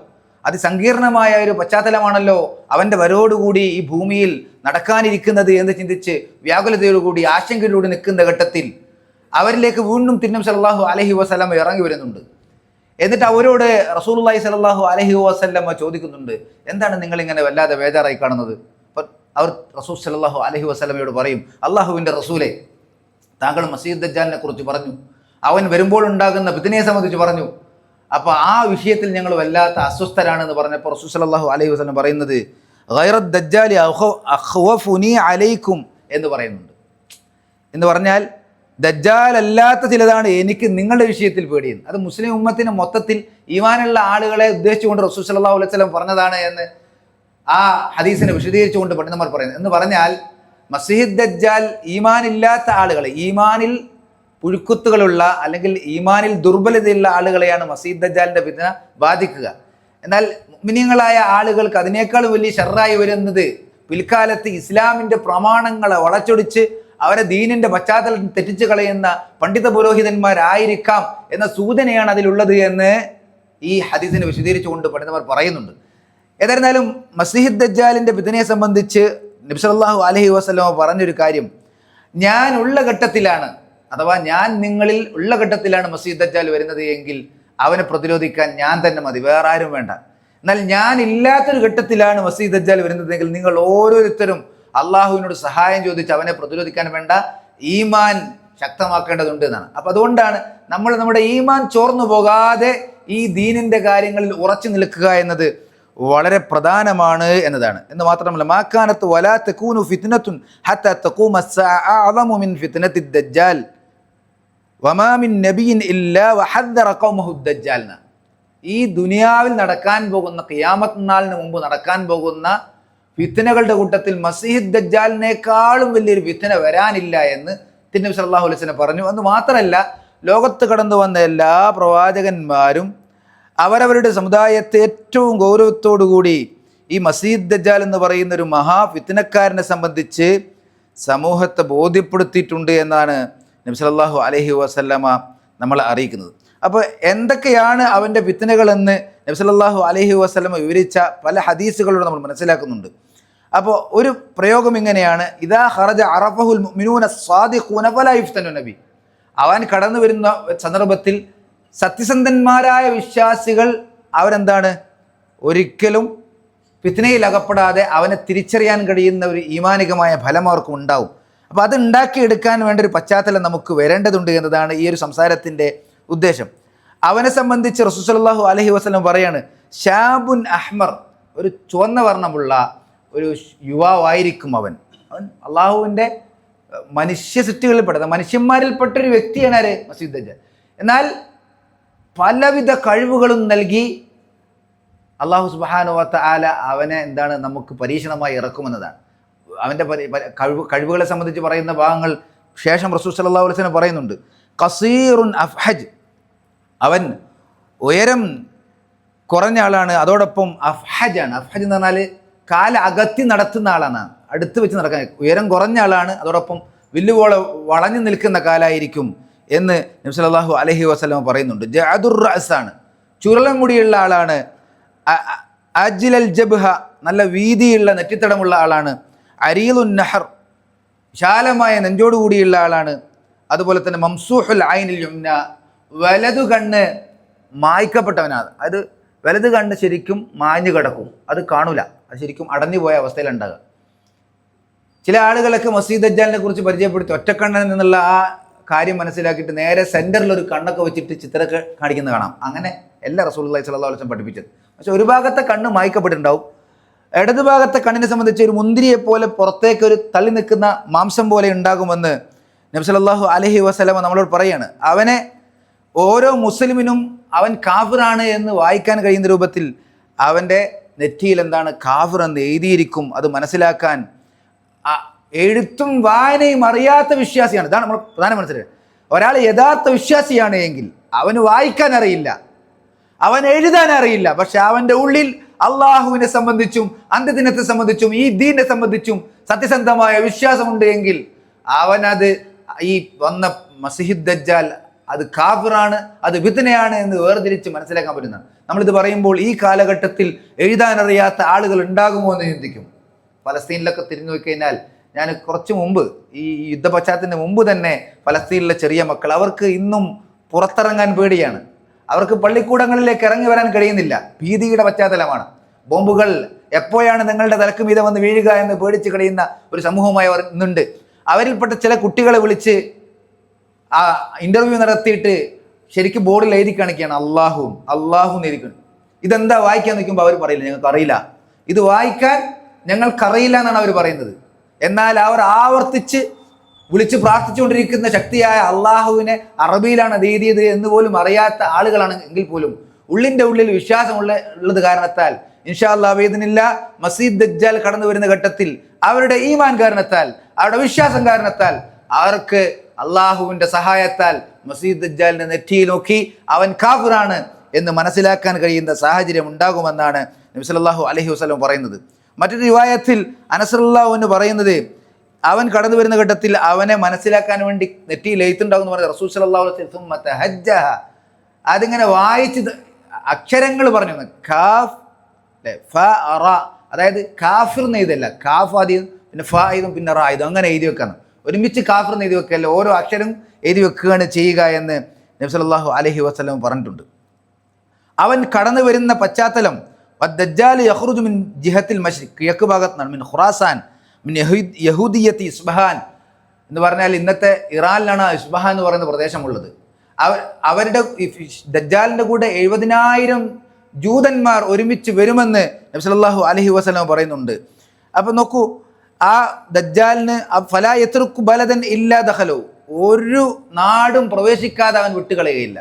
S1: അതിസങ്കീർണമായ ഒരു പശ്ചാത്തലമാണല്ലോ അവൻ്റെ വരോടുകൂടി ഈ ഭൂമിയിൽ നടക്കാനിരിക്കുന്നത് എന്ന് ചിന്തിച്ച് വ്യാകുലതയോടുകൂടി ആശങ്കയോടുകൂടി നിൽക്കുന്ന ഘട്ടത്തിൽ അവരിലേക്ക് വീണ്ടും തിരുനബി സല്ലല്ലാഹു അലൈഹി വസല്ലം ഇറങ്ങി വരുന്നുണ്ട്. എന്നിട്ട് അവരോട് റസൂലുള്ളാഹി സ്വല്ലല്ലാഹു അലൈഹി വസല്ലം ചോദിക്കുന്നുണ്ട്, എന്താണ് നിങ്ങളിങ്ങനെ വല്ലാതെ ബേജാറായി കാണുന്നത്? അപ്പോൾ അവർ റസൂൽ സല്ലല്ലാഹു അലൈഹി വസല്ലമയോട് പറയും, അള്ളാഹുവിൻ്റെ റസൂലെ, താങ്കൾ മസീഹ് ദജ്ജാലിനെ കുറിച്ച് പറഞ്ഞു, അവൻ വരുമ്പോൾ ഉണ്ടാകുന്ന ഫിത്നയെ സംബന്ധിച്ച് പറഞ്ഞു. അപ്പോൾ ആ വിഷയത്തിൽ ഞങ്ങൾ വല്ലാത്ത അസ്വസ്ഥരാണെന്ന് പറഞ്ഞപ്പോൾ റസൂൽ സല്ലല്ലാഹു അലൈഹി വസല്ലം പറയുന്നത്, ഗൈറദ് ദജ്ജാലി അഖ്വഫുനി അലൈക്കും എന്ന് പറയുന്നുണ്ട്. എന്ന് പറഞ്ഞാൽ ദജ്ജാൽ അല്ലാത്ത ചിലതാണ് എനിക്ക് നിങ്ങളുടെ വിഷയത്തിൽ പേടിയെന്ന്. അത് മുസ്ലിം ഉമ്മത്തിന് മൊത്തത്തിൽ ഈമാനുള്ള ആളുകളെ ഉദ്ദേശിച്ചുകൊണ്ട് റസൂൽ സല്ലല്ലാഹു അലൈഹി വസല്ലം പറഞ്ഞതാണ് എന്ന് ആ ഹദീസിനെ വിശദീകരിച്ചുകൊണ്ട് പണ്ഡിതന്മാർ പറയുന്നത്. എന്ന് പറഞ്ഞാൽ മസീഹ് ദജ്ജാൽ ഈമാനില്ലാത്ത ആളുകളെ, ഈമാനിൽ പുഴുക്കുത്തുകളുള്ള അല്ലെങ്കിൽ ഈമാനിൽ ദുർബലതയുള്ള ആളുകളെയാണ് മസീഹ് ദജ്ജാലിൻ്റെ ഫിത്ന ബാധിക്കുക. എന്നാൽ മുഅ്മിനീങ്ങളായ ആളുകൾക്ക് അതിനേക്കാൾ വലിയ ഷർറായി വരുന്നത് പിൽക്കാലത്ത് ഇസ്ലാമിൻ്റെ പ്രമാണങ്ങളെ വളച്ചൊടിച്ച് അവരെ ദീനിൻ്റെ പശ്ചാത്തലം തെറ്റിച്ച് കളയുന്ന പണ്ഡിത പുരോഹിതന്മാരായിരിക്കാം എന്ന സൂചനയാണ് അതിലുള്ളത് എന്ന് ഈ ഹദീസിനെ വിശദീകരിച്ചുകൊണ്ട് പണ്ഡിതന്മാർ പറയുന്നുണ്ട്. ഏതായിരുന്നാലും മസീഹ് ദജ്ജാലിൻ്റെ ഫിത്നയെ സംബന്ധിച്ച് നബി സല്ലല്ലാഹു അലൈഹി വസല്ലം പറഞ്ഞൊരു കാര്യം, ഞാൻ ഉള്ള ഘട്ടത്തിലാണ് അഥവാ ഞാൻ നിങ്ങളിൽ ഉള്ള ഘട്ടത്തിലാണ് മസീഹ് ദജ്ജാൽ വരുന്നത് എങ്കിൽ അവനെ പ്രതിരോധിക്കാൻ ഞാൻ തന്നെ മതി, വേറെ ആരും വേണ്ട. എന്നാൽ ഞാൻ ഇല്ലാത്തൊരു ഘട്ടത്തിലാണ് മസീഹ് ദജ്ജാൽ വരുന്നതെങ്കിൽ നിങ്ങൾ ഓരോരുത്തരും അള്ളാഹുവിനോട് സഹായം ചോദിച്ച് അവനെ പ്രതിരോധിക്കാൻ വേണ്ട ഈമാൻ ശക്തമാക്കേണ്ടതുണ്ട് എന്നാണ്. അപ്പം അതുകൊണ്ടാണ് നമ്മുടെ ഈമാൻ ചോർന്നു പോകാതെ ഈ ദീനിൻ്റെ കാര്യങ്ങളിൽ ഉറച്ചു നിൽക്കുക എന്നത് വളരെ പ്രധാനമാണ് എന്നതാണ്. എന്ന് മാത്രമല്ല, മാക്കാനത്ത് വലാ തകൂനു ഫിത്നത്തുൻ ഹത്താ തഖൂമ അസ്സാഅ അഅളമു മിൻ ഫിത്നത്തി ദജ്ജാൽ വമാ മിൻ നബിയിൻ ഇല്ലാ വഹദ്ദറ ഖൗമഹു ദജ്ജാൽ. ഈ ദുനിയാവിൽ നടക്കാൻ പോകുന്ന ഖിയാമത്ത് നാളിന് മുമ്പ് നടക്കാൻ പോകുന്ന ഫിത്നകളുടെ കൂട്ടത്തിൽ മസീഹ് ദജ്ജാലിനേക്കാളും വലിയൊരു ഫിത്ന വരാനില്ല എന്ന് തിരുനബി സല്ലല്ലാഹു അലൈഹി വസല്ലം പറഞ്ഞു. എന്ന് മാത്രമല്ല, ലോകത്ത് കടന്നു വന്ന എല്ലാ പ്രവാചകന്മാരും അവരവരുടെ സമുദായത്തെ ഏറ്റവും ഗൗരവത്തോടുകൂടി ഈ മസീഹ് ദജ്ജാൽ എന്ന് പറയുന്ന ഒരു മഹാ ഫിത്നക്കാരനെ സംബന്ധിച്ച് സമൂഹത്തെ ബോധ്യപ്പെടുത്തിയിട്ടുണ്ട് എന്നാണ് നബി സല്ലല്ലാഹു അലൈഹി വസല്ലമ നമ്മളെ അറിയിക്കുന്നത്. അപ്പോൾ എന്തൊക്കെയാണ് അവൻ്റെ ഫിത്നകളെന്ന് നബി സല്ലല്ലാഹു അലൈഹി വസല്ലമ വിവരിച്ച പല ഹദീസുകളിലൂടെ നമ്മൾ മനസ്സിലാക്കുന്നുണ്ട്. അപ്പോൾ ഒരു പ്രയോഗം ഇങ്ങനെയാണ്, ഇദാ ഖറജ അറഫഹുൽ മുഅ്മിനൂന സ്സാദിഖൂന ഫലാ യുഫ്തനു നബി. അവൻ കടന്നു വരുന്ന സന്ദർഭത്തിൽ സത്യസന്ധന്മാരായ വിശ്വാസികൾ അവരെന്താണ്, ഒരിക്കലും ഫിത്നയിൽ അകപ്പെടാതെ അവനെ തിരിച്ചറിയാൻ കഴിയുന്ന ഒരു ഈമാനികമായ ഫലം അവർക്കും ഉണ്ടാവും. അപ്പോൾ അത് ഉണ്ടാക്കിയെടുക്കാൻ വേണ്ട ഒരു പശ്ചാത്തലം നമുക്ക് വരേണ്ടതുണ്ട് എന്നതാണ് ഈ ഒരു സംസാരത്തിൻ്റെ ഉദ്ദേശം. അവനെ സംബന്ധിച്ച് റസൂൽ സല്ലല്ലാഹു അലൈഹി വസല്ലം പറയാണ്, ഷാബുൻ അഹ്മർ, ഒരു ചുവന്ന വർണ്ണമുള്ള ഒരു യുവാവായിരിക്കും അവൻ. അള്ളാഹുവിൻ്റെ മനുഷ്യ സൃഷ്ടികളിൽപ്പെട്ട മനുഷ്യന്മാരിൽപ്പെട്ടൊരു വ്യക്തിയാണ് ആര്? മസീഹ് ദജ്ജാൽ. എന്നാൽ പലവിധ കഴിവുകളും നൽകി അള്ളാഹു സുബ്ഹാനഹു വ തആല അവനെ എന്താണ് നമുക്ക് പരീക്ഷണമായി ഇറക്കുമെന്നതാണ്. അവൻ്റെ കഴിവുകളെ സംബന്ധിച്ച് പറയുന്ന ഭാഗങ്ങൾ ശേഷം റസൂൽ സല്ലല്ലാഹു അലൈഹി വസല്ലം പറയുന്നുണ്ട്. ഖസീറുൻ അഫ്ഹജ്, അവൻ ഉയരം കുറഞ്ഞ ആളാണ്, അതോടൊപ്പം അഫ്ഹജാണ്. അഫ്ഹജ് എന്ന് പറഞ്ഞാൽ കാല അകത്തി നടത്തുന്ന ആളാണ്, അടുത്ത് വെച്ച് നടക്കാൻ. ഉയരം കുറഞ്ഞ ആളാണ്, അതോടൊപ്പം വില്ലുപോലെ വളഞ്ഞു നിൽക്കുന്ന കാലായിരിക്കും എന്ന് നബി സല്ലല്ലാഹു അലൈഹി വസല്ലം പറയുന്നുണ്ട്. ജഅദുർ റഅസാണ്, ചുരുളൻ മുടിയുള്ള ആളാണ്. അജ്ലൽ ജബ്ഹ, നല്ല വീതിയുള്ള നെറ്റിത്തടമുള്ള ആളാണ്. അരീലുൻ നഹർ, വിശാലമായ നെഞ്ചോട് കൂടിയുള്ള ആളാണ്. അതുപോലെ തന്നെ മംസൂഹുൽ ഐനിൽ യുംന, വലതു കണ്ണ് മായ്ക്കപ്പെട്ടവനാണ്. അത് വലത് കണ്ണ് ശരിക്കും മാഞ്ഞു കിടക്കും, അത് കാണൂല, അത് ശരിക്കും അടഞ്ഞു പോയ അവസ്ഥയിലുണ്ടാകുക. ചില ആളുകളൊക്കെ മസീഹ് ദജ്ജാലിനെ കുറിച്ച് പരിചയപ്പെടുത്തി ഒറ്റക്കണ്ണൻ എന്നുള്ള ആ കാര്യം മനസ്സിലാക്കിയിട്ട് നേരെ സെൻറ്ററിൽ ഒരു കണ്ണൊക്കെ വെച്ചിട്ട് ചിത്രമൊക്കെ കാണിക്കുന്നത് കാണാം. അങ്ങനെ എല്ലാ റസൂലുള്ളാഹി സ്വല്ലല്ലാഹു അലൈഹി വസല്ലം പഠിപ്പിച്ചത്. പക്ഷെ ഒരു ഭാഗത്തെ കണ്ണ് മായ്ക്കപ്പെട്ടിട്ടുണ്ടാവും, ഇടതു ഭാഗത്തെ കണ്ണിനെ സംബന്ധിച്ച് ഒരു മുന്തിരിയെ പോലെ പുറത്തേക്ക് ഒരു തള്ളി നിൽക്കുന്ന മാംസം പോലെ ഉണ്ടാകുമെന്ന് നബി സല്ലല്ലാഹു അലൈഹി വസല്ലം നമ്മളോട് പറയാണ്. അവനെ ഓരോ മുസ്ലിമിനും അവൻ കാഫിറാണ് എന്ന് വായിക്കാൻ കഴിയുന്ന രൂപത്തിൽ അവൻ്റെ നെറ്റിയിൽ എന്താണ് കാഫിർ എന്ന് എഴുതിയിരിക്കും. അത് മനസ്സിലാക്കാൻ എഴുത്തും വായനയും അറിയാത്ത വിശ്വാസിയാണ്. ഇതാണ് നമ്മൾ പ്രധാന മനസ്സിലാക്കുക. ഒരാൾ യഥാർത്ഥ വിശ്വാസിയാണ് എങ്കിൽ അവന് വായിക്കാൻ അറിയില്ല, അവൻ എഴുതാൻ അറിയില്ല, പക്ഷെ അവൻ്റെ ഉള്ളിൽ അള്ളാഹുവിനെ സംബന്ധിച്ചും അന്ത്യദിനത്തെ സംബന്ധിച്ചും ഈ ദീനിനെ സംബന്ധിച്ചും സത്യസന്ധമായ വിശ്വാസമുണ്ട് എങ്കിൽ അവനത് ഈ വന്ന മസീഹ് ദജ്ജാൽ അത് കാഫിറാണ്, അത് ഫിത്നയാണ് എന്ന് വേർതിരിച്ച് മനസ്സിലാക്കാൻ പറ്റുന്നതാണ്. നമ്മളിത് പറയുമ്പോൾ ഈ കാലഘട്ടത്തിൽ എഴുതാനറിയാത്ത ആളുകൾ ഉണ്ടാകുമോ എന്ന് ചിന്തിക്കും. ഫലസ്തീനിലൊക്കെ തിരിഞ്ഞു നോക്കിക്കഴിഞ്ഞാൽ, ഞാൻ കുറച്ച് മുമ്പ് ഈ യുദ്ധ പശ്ചാത്തലത്തിന് മുമ്പ് തന്നെ ഫലസ്തീനിലെ ചെറിയ മക്കൾ, അവർക്ക് ഇന്നും പുറത്തിറങ്ങാൻ പേടിയാണ്, അവർക്ക് പള്ളിക്കൂടങ്ങളിലേക്ക് ഇറങ്ങി വരാൻ കഴിയുന്നില്ല. ഭീതിയുടെ പശ്ചാത്തലമാണ്. ബോംബുകൾ എപ്പോഴാണ് നിങ്ങളുടെ തലക്ക് മീതെ വന്ന് വീഴുക എന്ന് പേടിച്ച് കഴിയുന്ന ഒരു സമൂഹമായി അവർ ഇന്നുണ്ട്. അവരിൽപ്പെട്ട ചില കുട്ടികളെ വിളിച്ച് ഇന്റർവ്യൂ നടത്തിയിട്ട് ശരിക്കും ബോർഡിൽ എഴുതി കാണിക്കുകയാണ് അള്ളാഹു എഴുതിക്കണം. ഇതെന്താ വായിക്കാൻ നിൽക്കുമ്പോൾ അവർ പറയില്ല ഞങ്ങൾക്ക് അറിയില്ല, ഇത് വായിക്കാൻ ഞങ്ങൾക്കറിയില്ല എന്നാണ് അവർ പറയുന്നത്. എന്നാൽ അവർ ആവർത്തിച്ച് വിളിച്ച് പ്രാർത്ഥിച്ചുകൊണ്ടിരിക്കുന്ന ശക്തിയായ അള്ളാഹുവിനെ അറബിയിലാണ് അത് എഴുതിയത് എന്ന് പോലും അറിയാത്ത ആളുകളാണ് എങ്കിൽ പോലും ഉള്ളിൻ്റെ ഉള്ളിൽ വിശ്വാസമുള്ളത് കാരണത്താൽ ഇൻഷാ അല്ലാഹ് ബിഇദ്നില്ല മസീഹ് ദജ്ജാൽ കടന്നു വരുന്ന ഘട്ടത്തിൽ അവരുടെ ഈമാൻ കാരണത്താൽ, അവരുടെ വിശ്വാസം കാരണത്താൽ അവർക്ക് അള്ളാഹുവിൻ്റെ സഹായത്താൽ മസീഹ് ദജ്ജാലിനെ നെറ്റിയിൽ നോക്കി അവൻ കാഫിറാണ് എന്ന് മനസ്സിലാക്കാൻ കഴിയുന്ന സാഹചര്യം ഉണ്ടാകുമെന്നാണ് നബി സല്ലല്ലാഹു അലൈഹി വസല്ലം പറയുന്നത്. മറ്റൊരു റിവായത്തിൽ അനസ് റളിയല്ലാഹു അൻഹു പറയുന്നത്, അവൻ കടന്നു വരുന്ന ഘട്ടത്തിൽ അവനെ മനസ്സിലാക്കാൻ വേണ്ടി നെറ്റിയിൽ എഴുത്തുണ്ടാവും എന്ന് പറഞ്ഞത് റസൂൽ സല്ലല്ലാഹു അലൈഹി വസല്ലം അതിങ്ങനെ വായിച്ച് അക്ഷരങ്ങൾ പറഞ്ഞു. കാഫ് ഫ റ, അതായത് കാഫിർ എന്ന് എഴുതല്ല, കാഫ് ആദ്യം പിന്നെ ഫ ആയതും പിന്നെ റ ആയതും അങ്ങനെ എഴുതി വെക്കണം. ഒരുമിച്ച് കാഫിർ എന്ന് എഴുതി വെക്കല്ല, ഓരോ അക്ഷരം എഴുതി വെക്കുകയാണ് ചെയ്യുക എന്ന് നബി സല്ലല്ലാഹു അലൈഹി വസല്ലം പറഞ്ഞിട്ടുണ്ട്. അവൻ കടന്നു വരുന്ന പശ്ചാത്തലം ദജ്ജാൽ യഖ്റുജു മിൻ ജിഹത്തിൽ മശ്രിഖ്, കിഴക്ക് ഭാഗത്ത് നിന്നാണ്, മിൻ ഖുറാസാൻ മിൻ യഹൂദിയത്തി ഇസ്ബഹാൻ എന്ന് പറഞ്ഞാൽ ഇന്നത്തെ ഇറാനിലാണ് ഇസ്ബഹാൻ എന്ന് പറയുന്ന പ്രദേശമുള്ളത്. അവരുടെ ദജ്ജാലിൻ്റെ കൂടെ 70,000 ജൂതന്മാർ ഒരുമിച്ച് വരുമെന്ന് നബി സല്ലല്ലാഹു അലൈഹി വസല്ലം പറയുന്നുണ്ട്. അപ്പം നോക്കൂ, ആ ദജ്ജാലിന് ഫലാ യത്രുക്കു ബലദൻ ഇല്ലാ ദഖലു, ഒരു നാടും പ്രവേശിക്കാതെ അവൻ വിട്ടുകളയുകയില്ല.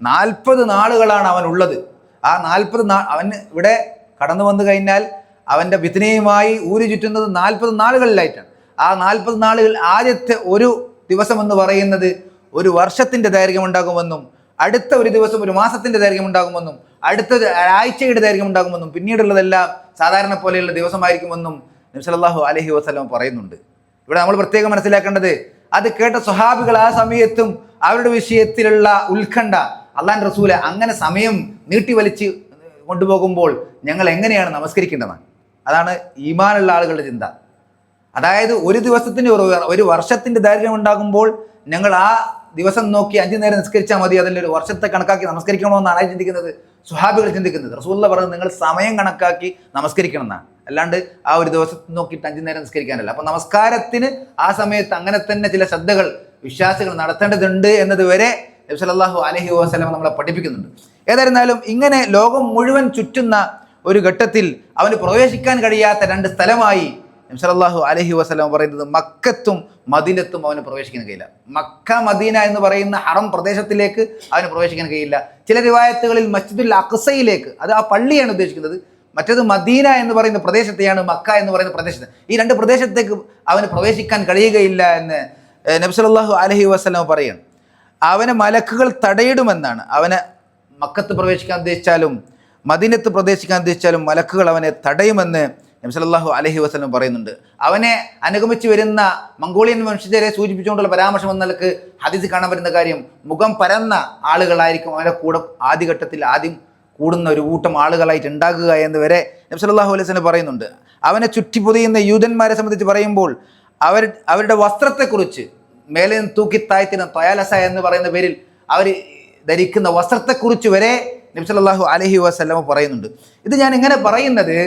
S1: 40 നാളുകളാണ് അവൻ ഉള്ളത്. ആ 40 അവൻ ഇവിടെ കടന്നു വന്നു കഴിഞ്ഞാൽ അവൻ്റെ ഫിത്നയുമായി ഊരി ചുറ്റുന്നത് 40 നാളുകളിലായിട്ടാണ്. ആ 40 നാളുകൾ ആദ്യത്തെ ഒരു ദിവസം എന്ന് പറയുന്നത് ഒരു വർഷത്തിൻ്റെ ദൈർഘ്യം ഉണ്ടാകുമെന്നും, അടുത്ത ഒരു ദിവസം ഒരു മാസത്തിൻ്റെ ദൈർഘ്യം ഉണ്ടാകുമെന്നും, അടുത്ത ആഴ്ചയുടെ ദൈർഘ്യം ഉണ്ടാകുമെന്നും, പിന്നീടുള്ളതെല്ലാം സാധാരണ പോലെയുള്ള ദിവസമായിരിക്കുമെന്നും നബി സല്ലല്ലാഹു അലൈഹി വസല്ലം പറയുന്നുണ്ട്. ഇവിടെ നമ്മൾ പ്രത്യേകം മനസ്സിലാക്കേണ്ടത്, അത് കേട്ട സ്വഹാബികൾ ആ സമയത്തും അവരുടെ വിഷയത്തിലുള്ള ഉത്കണ്ഠ, അള്ളാഹുവിൻ്റെ റസൂലെ അങ്ങനെ സമയം നീട്ടിവലിച്ച് കൊണ്ടുപോകുമ്പോൾ ഞങ്ങൾ എങ്ങനെയാണ് നമസ്കരിക്കേണ്ടത്? അതാണ് ഈമാനുള്ള ആളുകളുടെ ചിന്ത. അതായത് ഒരു ദിവസത്തിന് ഒരു വർഷത്തിൻ്റെ ദൈർഘ്യം ഉണ്ടാകുമ്പോൾ ഞങ്ങൾ ആ ദിവസം നോക്കി 5 നേരം നിസ്കരിച്ചാൽ മതി, അതിൽ ഒരു വർഷത്തെ കണക്കാക്കി നമസ്കരിക്കണമെന്നാണ് ചിന്തിക്കുന്നത്, സ്വഹാബികൾ ചിന്തിക്കുന്നത്. റസൂലുള്ളാഹി പറയുന്നത് നിങ്ങൾ സമയം കണക്കാക്കി നമസ്കരിക്കണം എന്നാണ്, അല്ലാണ്ട് ആ ഒരു ദിവസം നോക്കിയിട്ട് 5 നേരം നിസ്കരിക്കാനല്ല. അപ്പം നമസ്കാരത്തിന് ആ സമയത്ത് അങ്ങനെ തന്നെ ചില ശ്രദ്ധകൾ വിശ്വാസികൾ നടത്തേണ്ടതുണ്ട് എന്നതുവരെ നബി സല്ലല്ലാഹു അലൈഹി വസല്ലം നമ്മളെ പഠിപ്പിക്കുന്നുണ്ട്. ഏതായിരുന്നാലും ഇങ്ങനെ ലോകം മുഴുവൻ ചുറ്റുന്ന ഒരു ഘട്ടത്തിൽ അവന് പ്രവേശിക്കാൻ കഴിയാത്ത 2 സ്ഥലമായി നബി സല്ലല്ലാഹു അലൈഹി വസല്ലം പറയുന്നത് മക്കത്തും മദീനത്തും അവന് പ്രവേശിക്കാൻ കഴിയില്ല. മക്ക മദീന എന്ന് പറയുന്ന ഹറം പ്രദേശത്തിലേക്ക് അവന് പ്രവേശിക്കാൻ കഴിയില്ല. ചില റിവായത്തുകളിൽ മസ്ജിദുൽ അഖ്സയിലേക്ക്, അത് ആ പള്ളിയാണ് ഉദ്ദേശിക്കുന്നത്, മറ്റേത് മദീന എന്ന് പറയുന്ന പ്രദേശത്തെയാണ് മക്ക എന്ന് പറയുന്ന പ്രദേശത്ത്. ഈ 2 പ്രദേശത്തേക്ക് അവന് പ്രവേശിക്കാൻ കഴിയുകയില്ല എന്ന് നബി സല്ലല്ലാഹു അലൈഹി വസല്ലം പറയുകയാണ്. അവനെ മലക്കുകൾ തടയിടുമെന്നാണ്. അവനെ മക്കത്ത് പ്രവേശിക്കാൻ ഉദ്ദേശിച്ചാലും മദീനത്ത് പ്രവേശിക്കാൻ ഉദ്ദേശിച്ചാലും മലക്കുകൾ അവനെ തടയുമെന്ന് നബി സല്ലല്ലാഹു അലൈഹി വസല്ലം പറയുന്നുണ്ട്. അവനെ അനുഗമിച്ച് വരുന്ന മംഗോളിയൻ വംശജരെ സൂചിപ്പിച്ചുകൊണ്ടുള്ള പരാമർശം എന്ന നിലക്ക് ഹദീസിൽ കാണാൻ വരുന്ന കാര്യം, മുഖം പരന്ന ആളുകളായിരിക്കും അവൻ്റെ കൂടെ ആദ്യഘട്ടത്തിൽ ആദ്യം കൂടുന്ന ഒരു കൂട്ടം ആളുകളായിട്ട് ഉണ്ടാകുക എന്ന് വരെ നബി സല്ലല്ലാഹു അലൈഹി വസല്ലം പറയുന്നുണ്ട്. അവനെ ചുറ്റിപ്പൊതിയുന്ന യൂതന്മാരെ സംബന്ധിച്ച് പറയുമ്പോൾ അവരുടെ വസ്ത്രത്തെക്കുറിച്ച് മേലെ നിന്ന് തൂക്കി താഴ്ത്തുന്ന തൊയാലസ എന്ന് പറയുന്ന പേരിൽ അവർ ധരിക്കുന്ന വസ്ത്രത്തെക്കുറിച്ച് വരെ നബി സല്ലല്ലാഹു അലൈഹി വസല്ലം പറയുന്നുണ്ട്. ഇത് ഞാൻ ഇങ്ങനെ പറയുന്നത്,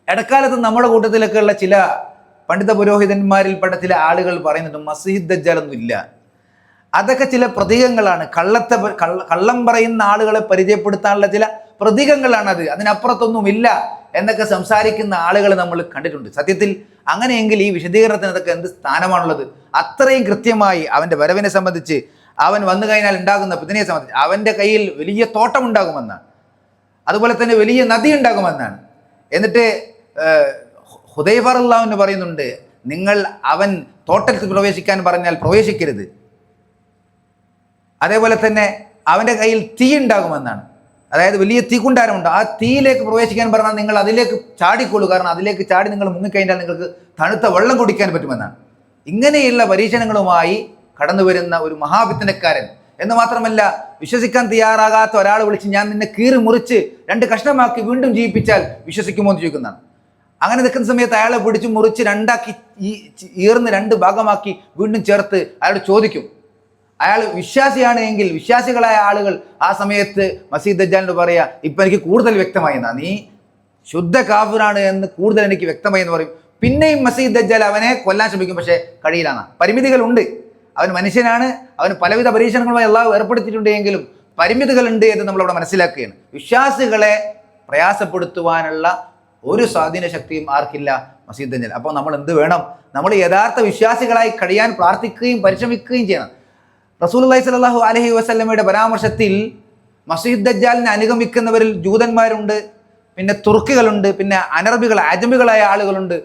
S1: ഇടക്കാലത്ത് നമ്മുടെ കൂട്ടത്തിലൊക്കെ ഉള്ള ചില പണ്ഡിത പുരോഹിതന്മാരിൽപ്പെട്ട ചില ആളുകൾ പറയുന്നുണ്ട് മസീഹ് ദജ്ജാലൊന്നും ഇല്ല, അതൊക്കെ ചില പ്രതീകങ്ങളാണ്, കള്ളം പറയുന്ന ആളുകളെ പരിചയപ്പെടുത്താനുള്ള ചില പ്രതീകങ്ങളാണത്, അതിനപ്പുറത്തൊന്നുമില്ല എന്നൊക്കെ സംസാരിക്കുന്ന ആളുകൾ നമ്മൾ കണ്ടിട്ടുണ്ട്. സത്യത്തിൽ അങ്ങനെയെങ്കിൽ ഈ വിശദീകരണത്തിന് അതൊക്കെ എന്ത് സ്ഥാനമാണുള്ളത്? അത്രയും കൃത്യമായി അവൻ്റെ വരവിനെ സംബന്ധിച്ച്, അവൻ വന്നു കഴിഞ്ഞാൽ ഉണ്ടാകുന്ന ഫിത്നയെ സംബന്ധിച്ച്, അവൻ്റെ കയ്യിൽ വലിയ തോട്ടം ഉണ്ടാകുമെന്നാണ്, അതുപോലെ തന്നെ വലിയ നദി ഉണ്ടാകുമെന്നാണ്. എന്നിട്ട് ഹുദൈഫ റളിയല്ലാഹു അൻഹു പറയുന്നുണ്ട്, നിങ്ങൾ അവൻ തോട്ടത്തിൽ പ്രവേശിക്കാൻ പറഞ്ഞാൽ പ്രവേശിക്കരുത്. അതേപോലെ തന്നെ അവൻ്റെ കയ്യിൽ തീ ഉണ്ടാകുമെന്നാണ്, അതായത് വലിയ തീക്കുണ്ടാരമുണ്ട്, ആ തീയിലേക്ക് പ്രവേശിക്കാൻ പറഞ്ഞാൽ നിങ്ങൾ അതിലേക്ക് ചാടിക്കൊള്ളൂ, കാരണം അതിലേക്ക് ചാടി നിങ്ങൾ മുങ്ങിക്കഴിഞ്ഞാൽ നിങ്ങൾക്ക് തണുത്ത വെള്ളം കുടിക്കാൻ പറ്റുമെന്നാണ്. ഇങ്ങനെയുള്ള പരീക്ഷണങ്ങളുമായി കടന്നു വരുന്ന ഒരു മഹാഫിത്നക്കാരൻ എന്ന് മാത്രമല്ല, വിശ്വസിക്കാൻ തയ്യാറാകാത്ത ഒരാൾ വിളിച്ച് ഞാൻ നിന്നെ കീറി മുറിച്ച് 2 കഷ്ണമാക്കി വീണ്ടും ജീവിപ്പിച്ചാൽ വിശ്വസിക്കുമോ എന്ന് ചോദിക്കുന്നതാണ്. അങ്ങനെ നിൽക്കുന്ന സമയത്ത് അയാളെ പിടിച്ച് മുറിച്ച് 2 ഈർന്ന് 2 ഭാഗമാക്കി വീണ്ടും ചേർത്ത് അയാളോട് ചോദിക്കും. അയാൾ വിശ്വാസിയാണ് എങ്കിൽ വിശ്വാസികളായ ആളുകൾ ആ സമയത്ത് മസീഹ് ദജ്ജാലിനോട് പറയാ, ഇപ്പം എനിക്ക് കൂടുതൽ വ്യക്തമായി എന്നാ, നീ ശുദ്ധ കാഫിറാണ് എന്ന് കൂടുതൽ എനിക്ക് വ്യക്തമായി എന്ന് പറയും. പിന്നെയും മസീഹ് ദജ്ജാൽ അവനെ കൊല്ലാൻ ശ്രമിക്കും, പക്ഷേ കഴിയില്ലാന്ന, പരിമിതികളുണ്ട്. അവൻ മനുഷ്യനാണ്, അവന് പലവിധ പരീക്ഷണങ്ങളുമായി അല്ലാഹു ഏർപ്പെടുത്തിയിട്ടുണ്ടെങ്കിലും പരിമിതികളുണ്ട് എന്ന് നമ്മളവിടെ മനസ്സിലാക്കുകയാണ്. വിശ്വാസികളെ പ്രയാസപ്പെടുത്തുവാനുള്ള ഒരു സ്വാധീന ശക്തിയും ആർക്കില്ല, മസീഹ് ദജ്ജാൽ. അപ്പോൾ നമ്മൾ എന്ത് വേണം? നമ്മൾ യഥാർത്ഥ വിശ്വാസികളായി കഴിയാൻ പ്രാർത്ഥിക്കുകയും പരിശ്രമിക്കുകയും ചെയ്യണം. റസൂലുള്ളാഹി സ്വല്ലല്ലാഹു അലൈഹി വസല്ലമയുടെ പരാമർശത്തിൽ മസീഹ് ദജ്ജാലിനെ അനുഗമിക്കുന്നവരിൽ ജൂതന്മാരുണ്ട്, പിന്നെ തുർക്കികളുണ്ട്, പിന്നെ അനറബികൾ അജമികളായ ആളുകളുണ്ട്,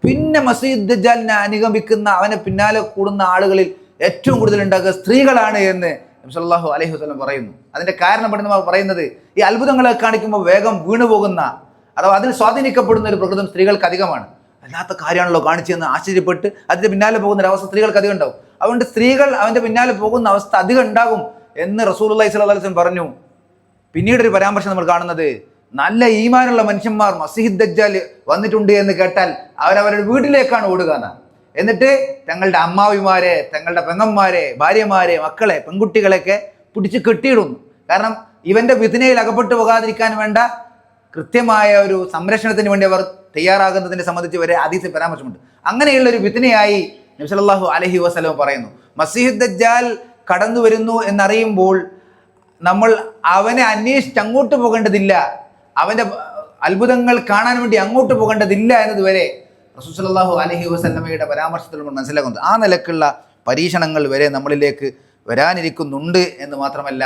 S1: പിന്നെ മസീഹ് ദജ്ജാലിനെ അനുഗമിക്കുന്ന അവനെ പിന്നാലെ കൂടുന്ന ആളുകളിൽ ഏറ്റവും കൂടുതൽ ഉണ്ടാകുക സ്ത്രീകളാണ് എന്ന് നബി സല്ലല്ലാഹു അലൈഹി വസല്ലം പറയുന്നു. അതിൻ്റെ കാരണം പണ്ഡിതന്മാർ പറയുന്നത്, ഈ അത്ഭുതങ്ങളെ കാണിക്കുമ്പോൾ വേഗം വീണുപോകുന്ന അഥവാ അതിൽ സ്വാധീനിക്കപ്പെടുന്ന ഒരു പ്രകൃതം സ്ത്രീകൾക്ക് അധികമാണ്. അല്ലാത്ത കാര്യമാണല്ലോ കാണിച്ചെന്ന് ആശ്ചര്യപ്പെട്ട് അതിൻ്റെ പിന്നാലെ പോകുന്ന ഒരു അവസ്ഥ സ്ത്രീകൾക്ക് അധികം ഉണ്ടാവും. അതുകൊണ്ട് സ്ത്രീകൾ അവൻ്റെ പിന്നാലെ പോകുന്ന അവസ്ഥ അധികം ഉണ്ടാകും എന്ന് റസൂലുള്ളാഹി സ്വല്ലല്ലാഹു അലൈഹി വസല്ലം പറഞ്ഞു. പിന്നീട് ഒരു പരാമർശം നമ്മൾ കാണുന്നത്, നല്ല ഈമാനുള്ള മനുഷ്യന്മാർ മസീഹ് ദജ്ജാൽ വന്നിട്ടുണ്ട് എന്ന് കേട്ടാൽ അവരവരുടെ വീട്ടിലേക്കാണ് ഓടുക എന്നാണ്. എന്നിട്ട് തങ്ങളുടെ അമ്മാവിമാരെ, തങ്ങളുടെ പെങ്ങന്മാരെ, ഭാര്യമാരെ, മക്കളെ, പെൺകുട്ടികളെയൊക്കെ പിടിച്ച് കെട്ടിയിടുന്നു. കാരണം ഇവൻ്റെ ഫിത്നയിൽ അകപ്പെട്ടു പോകാതിരിക്കാൻ വേണ്ട കൃത്യമായ ഒരു സംരക്ഷണത്തിന് വേണ്ടി അവർ തയ്യാറാകുന്നതിനെ സംബന്ധിച്ച് വരെ ഹദീസിൽ പരാമർശമുണ്ട്. അങ്ങനെയുള്ള ഒരു ഫിത്നയായി നബി സല്ലല്ലാഹു അലൈഹി വസല്ലം പറയുന്നു. മസീഹ് ദജ്ജാൽ കടന്നു വരുന്നു എന്നറിയുമ്പോൾ നമ്മൾ അവനെ അന്വേഷിച്ച് അങ്ങോട്ട് പോകേണ്ടതില്ല, അവൻ്റെ അത്ഭുതങ്ങൾ കാണാൻ വേണ്ടി അങ്ങോട്ട് പോകേണ്ടതില്ല എന്നതുവരെ റസൂൽ സല്ലല്ലാഹു അലൈഹി വസല്ലമയുടെ പരാമർശത്തിൽ നമ്മൾ മനസ്സിലാക്കുന്നത്. ആ നിലക്കുള്ള പരീക്ഷണങ്ങൾ വരെ നമ്മളിലേക്ക് വരാനിരിക്കുന്നുണ്ട് എന്ന് മാത്രമല്ല,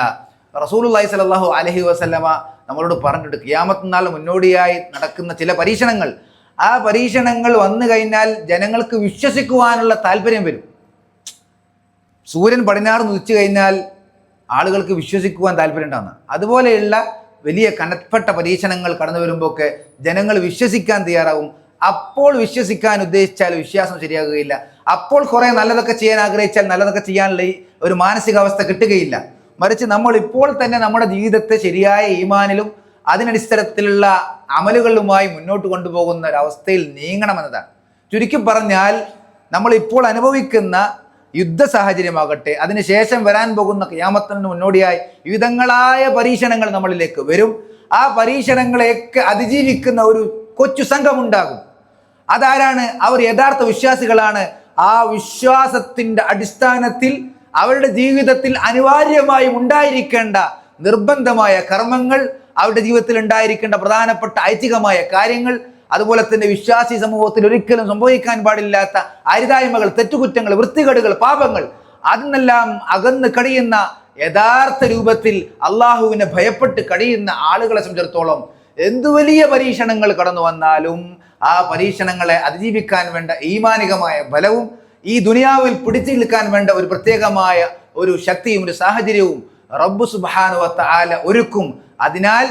S1: റസൂലുള്ളാഹി സ്വല്ലല്ലാഹു അലൈഹി വസല്ലമ നമ്മളോട് പറഞ്ഞിട്ട് ഖിയാമത്ത് നാൾ മുന്നോടിയായി നടക്കുന്ന ചില പരീക്ഷണങ്ങൾ, ആ പരീക്ഷണങ്ങൾ വന്നു കഴിഞ്ഞാൽ ജനങ്ങൾക്ക് വിശ്വസിക്കുവാനുള്ള താല്പര്യം വരും. സൂര്യൻ പടിഞ്ഞാറ് ഉദിച്ചു കഴിഞ്ഞാൽ ആളുകൾക്ക് വിശ്വസിക്കുവാൻ താല്പര്യം ഉണ്ടാകുന്ന അതുപോലെയുള്ള വലിയ കനപ്പെട്ട പരീക്ഷണങ്ങൾ കടന്നു വരുമ്പോഴൊക്കെ ജനങ്ങൾ വിശ്വസിക്കാൻ തയ്യാറാവും. അപ്പോൾ വിശ്വസിക്കാൻ ഉദ്ദേശിച്ചാൽ വിശ്വാസം ശരിയാകുകയില്ല. അപ്പോൾ കുറേ നല്ലതൊക്കെ ചെയ്യാൻ ആഗ്രഹിച്ചാൽ നല്ലതൊക്കെ ചെയ്യാനുള്ള ഒരു മാനസികാവസ്ഥ കിട്ടുകയില്ല. മറിച്ച് നമ്മൾ ഇപ്പോൾ തന്നെ നമ്മുടെ ജീവിതത്തെ ശരിയായ ഈമാനിലും അതിനടിസ്ഥാനത്തിലുള്ള അമലുകളുമായി മുന്നോട്ട് കൊണ്ടുപോകുന്ന ഒരവസ്ഥയിൽ നീങ്ങണമെന്നതാണ്. ചുരുക്കി പറഞ്ഞാൽ, നമ്മൾ ഇപ്പോൾ അനുഭവിക്കുന്ന യുദ്ധ സാഹചര്യമാകട്ടെ, അതിനുശേഷം വരാൻ പോകുന്ന ഖിയാമത്തിന് മുന്നോടിയായി വിവിധങ്ങളായ പരീക്ഷണങ്ങൾ നമ്മളിലേക്ക് വരും. ആ പരീക്ഷണങ്ങളെയൊക്കെ അതിജീവിക്കുന്ന ഒരു കൊച്ചു സംഘമുണ്ടാകും. അതാരാണ്? അവർ യഥാർത്ഥ വിശ്വാസികളാണ്. ആ വിശ്വാസത്തിൻ്റെ അടിസ്ഥാനത്തിൽ അവരുടെ ജീവിതത്തിൽ അനിവാര്യമായും ഉണ്ടായിരിക്കേണ്ട നിർബന്ധമായ കർമ്മങ്ങൾ, അവരുടെ ജീവിതത്തിൽ ഉണ്ടായിരിക്കേണ്ട പ്രധാനപ്പെട്ട ഐച്ഛികമായ കാര്യങ്ങൾ, അതുപോലെ തന്നെ വിശ്വാസി സമൂഹത്തിൽ ഒരിക്കലും സംഭവിക്കാൻ പാടില്ലാത്ത അരുതായ്മകൾ, തെറ്റുകുറ്റങ്ങൾ, വൃത്തികേടുകൾ, പാപങ്ങൾ, അതിനെല്ലാം അകന്ന് കഴിയുന്ന യഥാർത്ഥ രൂപത്തിൽ അള്ളാഹുവിനെ ഭയപ്പെട്ട് കഴിയുന്ന ആളുകളെ സംബന്ധിച്ചിടത്തോളം എന്തു വലിയ പരീക്ഷണങ്ങൾ കടന്നു വന്നാലും ആ പരീക്ഷണങ്ങളെ അതിജീവിക്കാൻ വേണ്ട ഈമാനികമായ ബലവും ഈ ദുനിയാവിൽ പിടിച്ചു നിൽക്കാൻ വേണ്ട ഒരു പ്രത്യേകമായ ഒരു ശക്തിയും ഒരു സാഹചര്യവും റബ്ബ് സുബ്ഹാനഹു വ തആല ഒരുക്കും. അതിനാൽ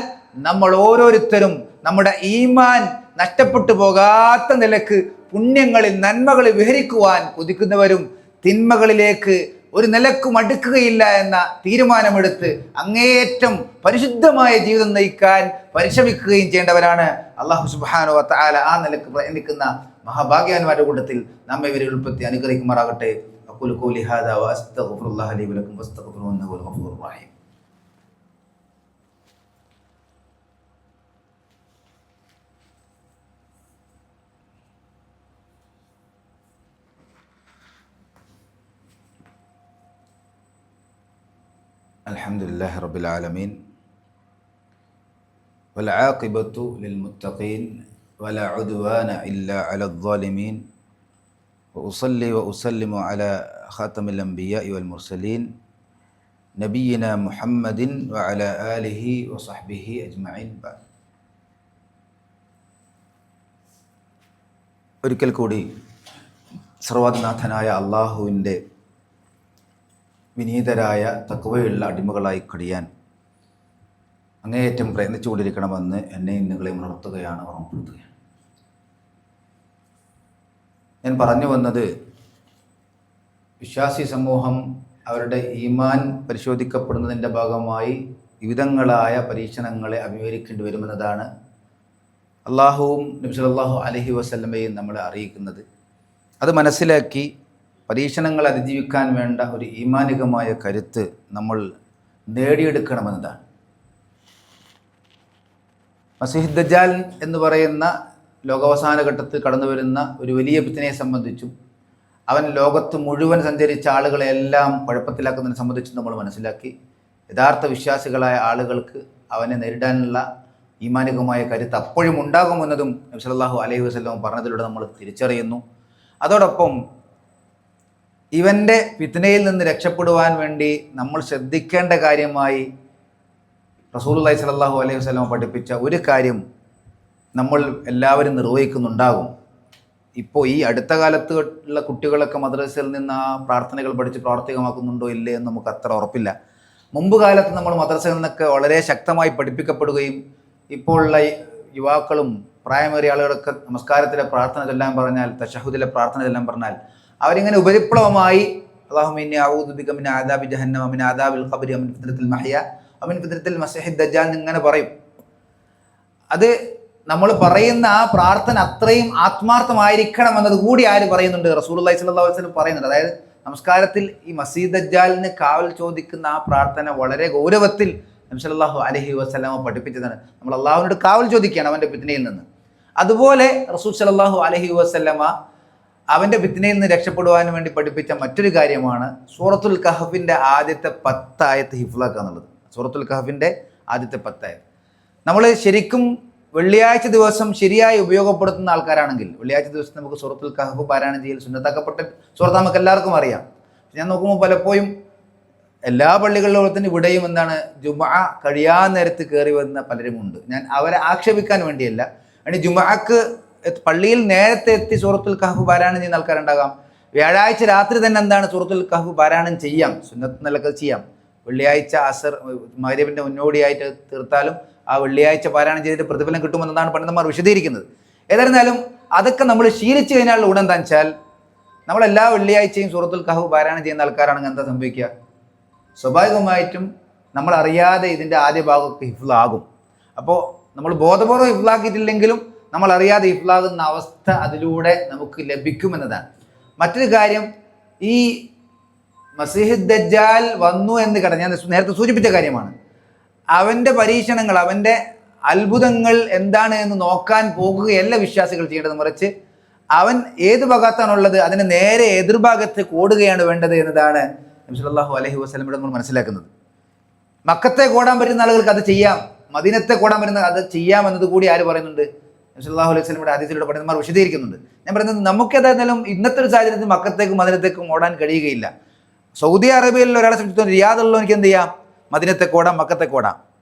S1: നമ്മൾ ഓരോരുത്തരും നമ്മുടെ ഈമാൻ നഷ്ടപ്പെട്ടു പോകാത്ത നിലക്ക് പുണ്യങ്ങളിൽ നന്മകളിൽ വിഹരിക്കുവാൻ കൊതിക്കുന്നവരും തിന്മകളിലേക്ക് ഒരു നിലക്കും അടുക്കുകയില്ല എന്ന തീരുമാനമെടുത്ത് അങ്ങേയറ്റം പരിശുദ്ധമായ ജീവിതം നയിക്കാൻ പരിശ്രമിക്കുകയും ചെയ്യേണ്ടവരാണ്. അല്ലാഹു സുബ്ഹാനഹു വ തആല ആ നിലക്ക് പ്രയത്നിക്കുന്ന മഹാഭാഗ്യവാന്മാരുടെ കൂട്ടത്തിൽ നമ്മെ ഇവരെ ഉൾപ്പെടുത്തി അനുഗ്രഹിക്കുമാറാകട്ടെ. അഖൂലു ഖൗലി ഹാദാ വ അസ്തഗ്ഫിറുല്ലാഹ ലി വലക്കും ഫസ്തഗ്ഫിറുഹു ഇന്നഹു ഹുവൽ ഗഫൂറുർ റഹീം. അൽഹംദുലില്ലാഹി റബ്ബിൽ ആലമീൻ വൽ ആഖിബത്തു ലിൽ മുത്തഖീൻ വലാ ഉദ്വാന ഇല്ലാ അലൽ ളാലിമീൻ വഉസല്ലി വഉസല്ലിമു അലാ ഖാതമിൽ അംബിയാഇ വൽ മുർസലീൻ നബിയിനാ മുഹമ്മദിൻ വഅലാ ആലിഹി വസഹ്ബിഹി അജ്മഈൻ. ഒരിക്കൽ കൂടി സർവ്വനാഥനായ അള്ളാഹുവിൻ്റെ വിനീതരായ തഖ്വയുള്ള അടിമകളായി കഴിയാൻ അങ്ങേയറ്റം പ്രയത്നിച്ചുകൊണ്ടിരിക്കണമെന്ന് എന്നെയും നിങ്ങളെയും ഉണർത്തുകയാണ്, ഓർമ്മപ്പെടുത്തുകയാണ്. ഞാൻ പറഞ്ഞു വന്നത്, വിശ്വാസി സമൂഹം അവരുടെ ഈമാൻ പരിശോധിക്കപ്പെടുന്നതിൻ്റെ ഭാഗമായി വിവിധങ്ങളായ പരീക്ഷണങ്ങളെ അഭിമുഖീകരിക്കേണ്ടി വരുമെന്നതാണ് അള്ളാഹുവും നബി സല്ലല്ലാഹു അലൈഹി വസല്ലമയും നമ്മളെ അറിയിക്കുന്നത്. അത് മനസ്സിലാക്കി പരീക്ഷണങ്ങൾ അതിജീവിക്കാൻ വേണ്ട ഒരു ഈമാനികമായ കരുത്ത് നമ്മൾ നേടിയെടുക്കണമെന്നതാണ്. മസീഹ് ദജ്ജാൽ എന്ന് പറയുന്ന ലോകാവസാന ഘട്ടത്തിൽ കടന്നു വരുന്ന ഒരു വലിയ ഫിത്നയെ സംബന്ധിച്ചും അവൻ ലോകത്ത് മുഴുവൻ സഞ്ചരിച്ച ആളുകളെല്ലാം കുഴപ്പത്തിലാക്കുന്നതിനെ സംബന്ധിച്ചും നമ്മൾ മനസ്സിലാക്കി. യഥാർത്ഥ വിശ്വാസികളായ ആളുകൾക്ക് അവനെ നേരിടാനുള്ള ഈമാനികമായ കരുത്ത് അപ്പോഴും ഉണ്ടാകുമെന്നതും നബി സല്ലല്ലാഹു അലൈഹി വസല്ലം പറഞ്ഞതിലൂടെ നമ്മൾ തിരിച്ചറിയുന്നു. അതോടൊപ്പം ഇവൻ്റെ ഫിത്നയിൽ നിന്ന് രക്ഷപ്പെടുവാൻ വേണ്ടി നമ്മൾ ശ്രദ്ധിക്കേണ്ട കാര്യമായി റസൂലുള്ളാഹി സ്വല്ലല്ലാഹു അലൈഹി വസല്ലം പഠിപ്പിച്ച ഒരു കാര്യം നമ്മൾ എല്ലാവരും നിർവഹിക്കുന്നുണ്ടാകും. ഇപ്പോൾ ഈ അടുത്ത കാലത്ത് ഉള്ള കുട്ടികളൊക്കെ മദ്രസയിൽ നിന്ന് ആ പ്രാർത്ഥനകൾ പഠിച്ച് പ്രാവർത്തികമാക്കുന്നുണ്ടോ ഇല്ലേ എന്ന് നമുക്ക് അത്ര ഉറപ്പില്ല. മുമ്പ് കാലത്ത് നമ്മൾ മദ്രസയിൽ നിന്നൊക്കെ വളരെ ശക്തമായി പഠിപ്പിക്കപ്പെടുകയും ഇപ്പോഴുള്ള യുവാക്കളും പ്രായമേറിയ ആളുകളൊക്കെ നമസ്കാരത്തിലെ പ്രാർത്ഥന ചൊല്ലാൻ പറഞ്ഞാൽ, തശഹുദിലെ പ്രാർത്ഥന ചൊല്ലാൻ പറഞ്ഞാൽ അവരിങ്ങനെ ഉപരിപ്ലവമായി അല്ലാഹുമ്മ ഇന്നി അഊദു ബിക മിൻ അദാബി ജഹന്നമ മിൻ അദാബിൽ ഖബ്രി വമിൻ ഫിത്നത്തിൽ മഹ്യ വമിൻ ഫിത്നത്തിൽ മസീഹിദ് ദജ്ജാൽ എന്നിങ്ങനെ പറയും. അത് നമ്മൾ പറയുന്ന ആ പ്രാർത്ഥന അത്രയും ആത്മാർത്ഥമായിരിക്കണം എന്നത് കൂടി ആര് പറയുന്നുണ്ട്? റസൂലുള്ളാഹി സ്വല്ലല്ലാഹു അലൈഹി വസല്ലം പറയുന്നുണ്ട്. അതായത് നമസ്കാരത്തിൽ ഈ മസീഹ് ദജ്ജാലിന് കാവൽ ചോദിക്കുന്ന ആ പ്രാർത്ഥന വളരെ ഗൗരവത്തിൽ നബി സല്ലല്ലാഹു അലൈഹി വസല്ലം പഠിപ്പിച്ചതാണ്. നമ്മൾ അള്ളാഹുവിനോട് കാവൽ ചോദിക്കുകയാണ് അവൻ്റെ ഫിത്നയിൽ നിന്ന്. അതുപോലെ റസൂൽ സല്ലല്ലാഹു അലൈഹി വസല്ലമ അവൻ്റെ ഫിത്നയിൽ നിന്ന് രക്ഷപ്പെടുവാൻ വേണ്ടി പഠിപ്പിച്ച മറ്റൊരു കാര്യമാണ് സൂറത്തുൽ കഹഫിൻ്റെ ആദ്യത്തെ 10 ആയത്ത് ഹിഫ്ലാക്കുക എന്നുള്ളത്. സൂറത്തുൽ കഹഫിൻ്റെ ആദ്യത്തെ 10 ആയത്ത് നമ്മൾ ശരിക്കും വെള്ളിയാഴ്ച ദിവസം ശരിയായി ഉപയോഗപ്പെടുത്തുന്ന ആൾക്കാരാണെങ്കിൽ വെള്ളിയാഴ്ച ദിവസം നമുക്ക് സൂറത്തുൽ കഹഫ് പാരായണം ചെയ്യൽ സുന്നത്താക്കപ്പെട്ട സൂറത്ത് നമുക്ക് എല്ലാവർക്കും അറിയാം. ഞാൻ നോക്കുമ്പോൾ പലപ്പോഴും എല്ലാ പള്ളികളിലും തന്നെ ഇവിടെയും എന്താണ് ജുമുഅ കഴിയാൻ നേരത്ത് കയറി വന്ന പലരുമുണ്ട്. ഞാൻ അവരെ ആക്ഷേപിക്കാൻ വേണ്ടിയല്ല. അതിന് ജുമുഅക്ക് പള്ളിയിൽ നേരത്തെ എത്തി സൂറത്തുൽ കഹഫ് പാരായണം ചെയ്യുന്ന ആൾക്കാരുണ്ടാകാം. വ്യാഴാഴ്ച രാത്രി തന്നെ എന്താണ് സൂറത്തുൽ കഹഫ് പാരായണം ചെയ്യാം, സുന്നത്ത് നിലക്ക് ചെയ്യാം. വെള്ളിയാഴ്ച അസർ മഗ്‌രിബിൻ്റെ മുന്നോടിയായിട്ട് തീർത്താലും ആ വെള്ളിയാഴ്ച പാരായണം ചെയ്തിട്ട് പ്രതിഫലം കിട്ടുമെന്നതാണ് പണ്ഡിതന്മാർ വിശദീകരിക്കുന്നത്. ഏതായിരുന്നാലും അതൊക്കെ നമ്മൾ ശീലിച്ചു കഴിഞ്ഞാൽ ഉടൻ എന്താ വെച്ചാൽ നമ്മളെല്ലാ വെള്ളിയാഴ്ചയും സൂറത്തുൽ കഹഫ് പാരായണം ചെയ്യുന്ന ആൾക്കാരാണെങ്കിൽ എന്താ സംഭവിക്കുക? സ്വാഭാവികമായിട്ടും നമ്മൾ അറിയാതെ ഇതിൻ്റെ ആദ്യ ഭാഗമൊക്കെ ഹിഫ്ലാകും. അപ്പോൾ നമ്മൾ ബോധപൂർവ്വം ഹിഫ്ലാക്കിയിട്ടില്ലെങ്കിലും നമ്മൾ അറിയാതെ ഹിഫ്ലാകുന്ന അവസ്ഥ അതിലൂടെ നമുക്ക് ലഭിക്കുമെന്നതാണ്. മറ്റൊരു കാര്യം, ഈ മസീഹ് ദജ്ജാൽ വന്നു എന്ന് ഞാൻ നേരത്തെ സൂചിപ്പിച്ച കാര്യമാണ്. അവൻ്റെ പരീക്ഷണങ്ങൾ, അവൻ്റെ അത്ഭുതങ്ങൾ എന്താണ് എന്ന് നോക്കാൻ പോകുകയല്ല വിശ്വാസികൾ ചെയ്യേണ്ടത്. മറിച്ച് അവൻ ഏത് ഭാഗത്താണുള്ളത് അതിന് നേരെ എതിർഭാഗത്ത് ഓടുകയാണ് വേണ്ടത് എന്നതാണ് നബി സല്ലല്ലാഹു അലൈഹി വസല്ലമയുടെ നമ്മൾ മനസ്സിലാക്കുന്നത്. മക്കത്തെ ഓടാൻ പറ്റുന്ന ആളുകൾക്ക് അത് ചെയ്യാം, മദീനത്തെ ഓടാൻ പറ്റുന്ന അത് ചെയ്യാം എന്നത് കൂടി ആര് പറയുന്നുണ്ട്? നബി സല്ലല്ലാഹു അലൈഹി വസല്ലമയുടെ ഹദീസിലൂടെ പണ്ഡിതന്മാർ വിശദീകരിക്കുന്നുണ്ട്. ഞാൻ പറയുന്നത് നമുക്ക് ഏതായാലും ഇന്നത്തെ ഒരു സാഹചര്യത്തിൽ മക്കത്തേക്കും മദീനത്തേക്കും ഓടാൻ കഴിയുകയില്ല. സൗദി അറേബ്യയിൽ ഒരാളെ സംബന്ധിച്ചിടത്തോളം റിയാദുള്ള എനിക്ക് എന്ത് ചെയ്യാം? മദീനത്തേക്ക് ഓടാം, മക്കത്തേക്ക് ഓടാം,